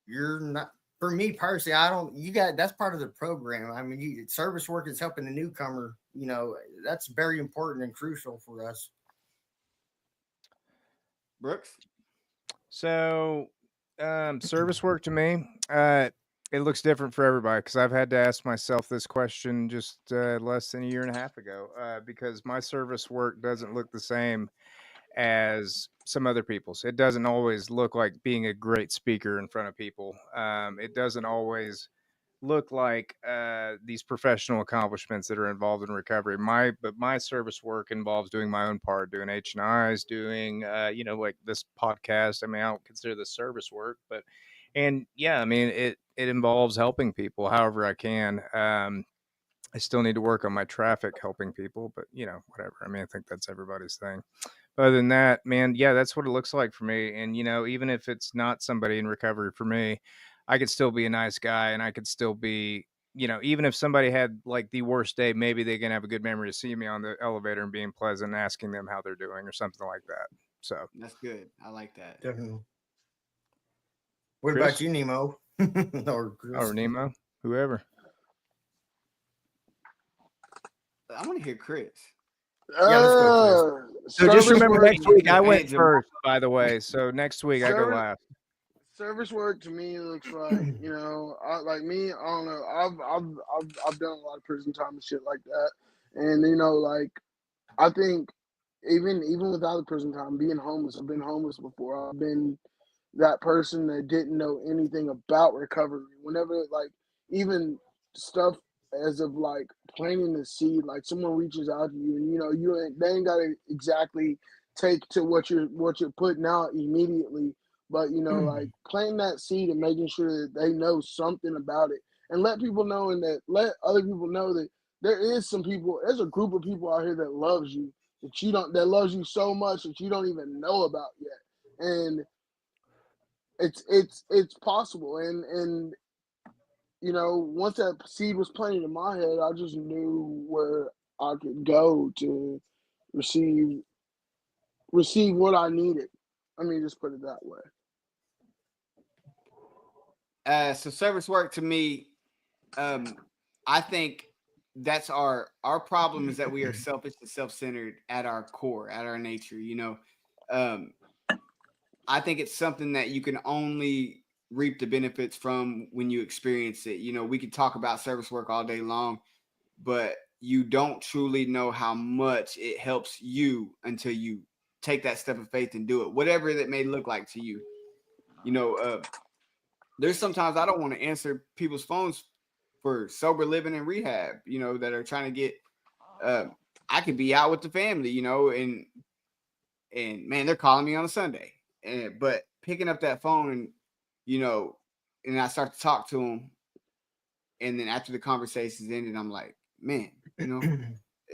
you're not. For me personally, I don't. You got that's part of the program. I mean, service work is helping the newcomer. You know, that's very important and crucial for us. Brooks? So, service work to me, it looks different for everybody because I've had to ask myself this question just less than a year and a half ago because my service work doesn't look the same as some other people's. It doesn't always look like being a great speaker in front of people. It doesn't always look like these professional accomplishments that are involved in recovery. But my service work involves doing my own part, doing H&Is, doing like this podcast. I mean, I don't consider this service work, but I mean it involves helping people however I can. I still need to work on my traffic helping people, but whatever. I mean, I think that's everybody's thing. But other than that, man, yeah, that's what it looks like for me. And even if it's not somebody in recovery for me, I could still be a nice guy, and I could still be, even if somebody had like the worst day, maybe they can have a good memory to see me on the elevator and being pleasant, and asking them how they're doing or something like that. So That's good. I like that. Definitely. What Chris? about you, Nemo? or Nemo, whoever. I want to hear Chris. Yeah, let's go, So just Service remember, work- next week I went Angel. first, by the way. So next week I go Service- last. Service work to me looks like, like me. I don't know. I've done a lot of prison time and shit like that, and like I think even without the prison time, being homeless, I've been homeless before. I've been that person that didn't know anything about recovery. Whenever like even stuff as of like planting the seed, like someone reaches out to you and they ain't gotta exactly take to what you're putting out immediately. But like planting that seed and making sure that they know something about it, and let people know, and let other people know that there's a group of people out here that loves you, that loves you so much that you don't even know about yet. And it's possible. And once that seed was planted in my head, I just knew where I could go to receive what I needed. I mean, just put it that way. So service work to me, I think that's our problem is that we are selfish and self-centered at our core, at our nature. I think it's something that you can only reap the benefits from when you experience it. We could talk about service work all day long, but you don't truly know how much it helps you until you take that step of faith and do it, whatever that may look like to you. There's sometimes I don't want to answer people's phones for sober living and rehab, that are trying to get, I could be out with the family, and man, they're calling me on a Sunday, but picking up that phone and I start to talk to them. And then after the conversation's ended, I'm like, man,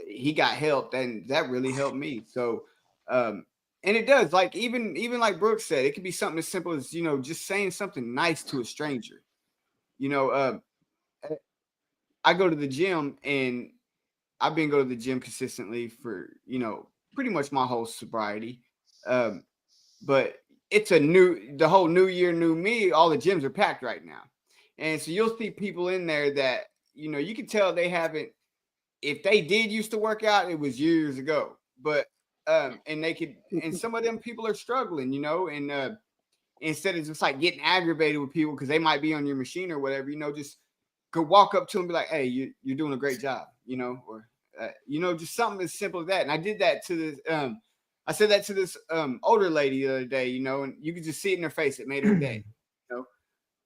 he got help, and that really helped me. So, and it does, like even like Brooks said, it could be something as simple as just saying something nice to a stranger. I go to the gym, and I've been going to the gym consistently for pretty much my whole sobriety. But it's the whole new year, new me. All the gyms are packed right now, and so you'll see people in there that you can tell they haven't. If they did used to work out, it was years ago. But and they could, and some of them people are struggling, and instead of just like getting aggravated with people because they might be on your machine or whatever, just go walk up to them and be like, hey, you're doing a great job, or just something as simple as that. And I did that to this. I said that to this older lady the other day, and you could just see it in her face. It made her day,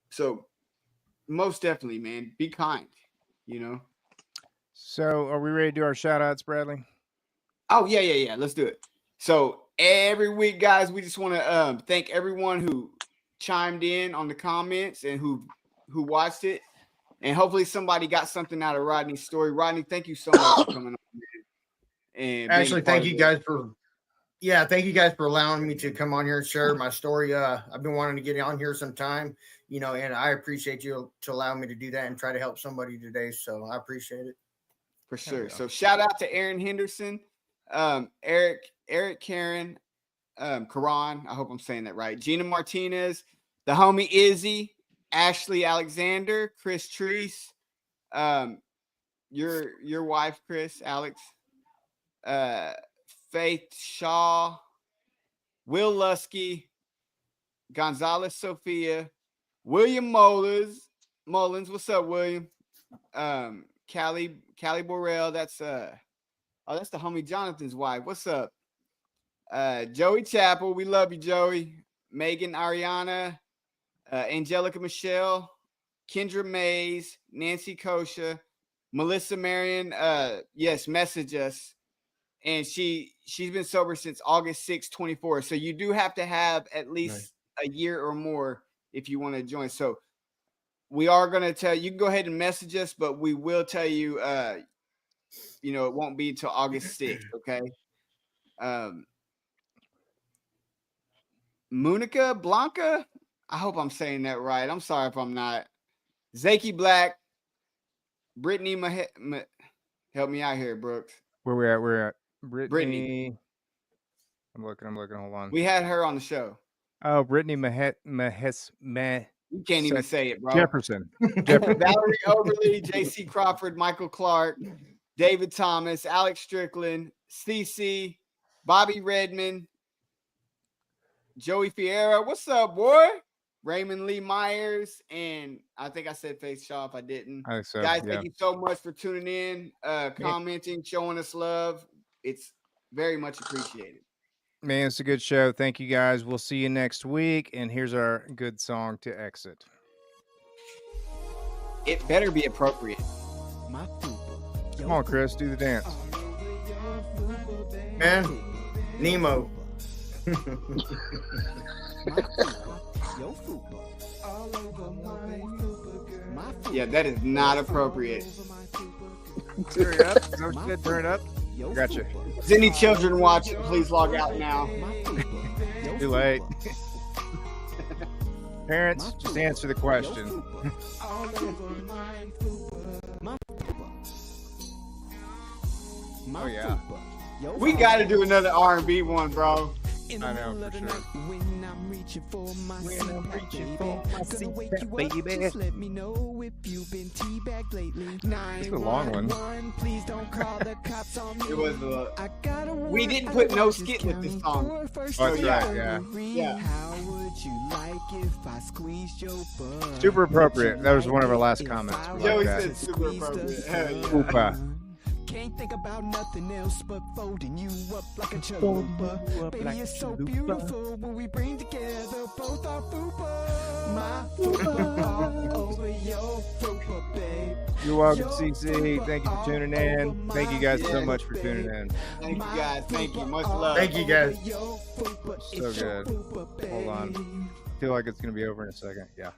So most definitely, man, be kind, So, are we ready to do our shout outs, Bradley? Oh, yeah. Let's do it. So every week, guys, we just want to thank everyone who chimed in on the comments and who watched it. And hopefully somebody got something out of Rodney's story. Rodney, thank you so much for coming on. And actually, thank you guys for allowing me to come on here and share my story. I've been wanting to get on here some time, and I appreciate you to allow me to do that and try to help somebody today. So I appreciate it. For sure. So shout out to Aaron Henderson, Eric Karen, Karan. I hope I'm saying that right. Gina Martinez, the homie Izzy, Ashley Alexander, Chris Treese, your wife, Chris, Alex, Faith Shaw, Will Lusky, Gonzalez Sophia, William Mullins. What's up, William? Callie Borrell. That's the homie Jonathan's wife. What's up? Joey Chappell. We love you, Joey. Megan Ariana, Angelica Michelle, Kendra Mays, Nancy Kosha, Melissa Marion. Yes, message us. And she's been sober since August 6, 24. So you do have to have at least a year or more if you want to join. So we are going to tell you can go ahead and message us, but we will tell you, it won't be until August 6th. Okay. Monica Blanca. I hope I'm saying that right. I'm sorry if I'm not. Zaki Black, Brittany, help me out here, Brooks. Where we're at. Brittany. I'm looking. Hold on. We had her on the show. Oh, Brittany You can't even say it, bro. Jefferson. Valerie Overly, J.C. Crawford, Michael Clark, David Thomas, Alex Strickland, CC, Bobby Redmond, Joey Fiera. What's up, boy? Raymond Lee Myers, and I think I said Faith Shaw if I didn't. I think so, guys, thank you so much for tuning in, commenting, showing us love. It's very much appreciated. Man, it's a good show. Thank you, guys. We'll see you next week. And here's our good song to exit. It better be appropriate. Come on, Chris, do the dance. Man, Nemo. Yeah, that is not appropriate. Turn it up. Turn it up. Gotcha. Is any children watching? Please log out now. Too late. Parents, just answer the question. Oh yeah. We got to do another R&B one, bro. I know for sure. When I'm reaching for my seat, baby. Just let me know if you've been teabagged lately. It's a long one. Please don't call the cops on me. It was we didn't put no skit with this song. Oh, that's right, yeah. How would you like if I squeezed your butt? Super appropriate. That was one of our last comments. Joey said super appropriate. Hell yeah. Oopa. Can't think about nothing else but folding you up like a chalupa. Baby, it's so beautiful when we bring together both our fupa. My fupa all over your fupa, babe. You're welcome, CC. Thank you for tuning in. Thank you guys so much for tuning in. Thank you guys. Thank you. Much love. Thank you guys. So good. Hold on. I feel like it's going to be over in a second. Yeah.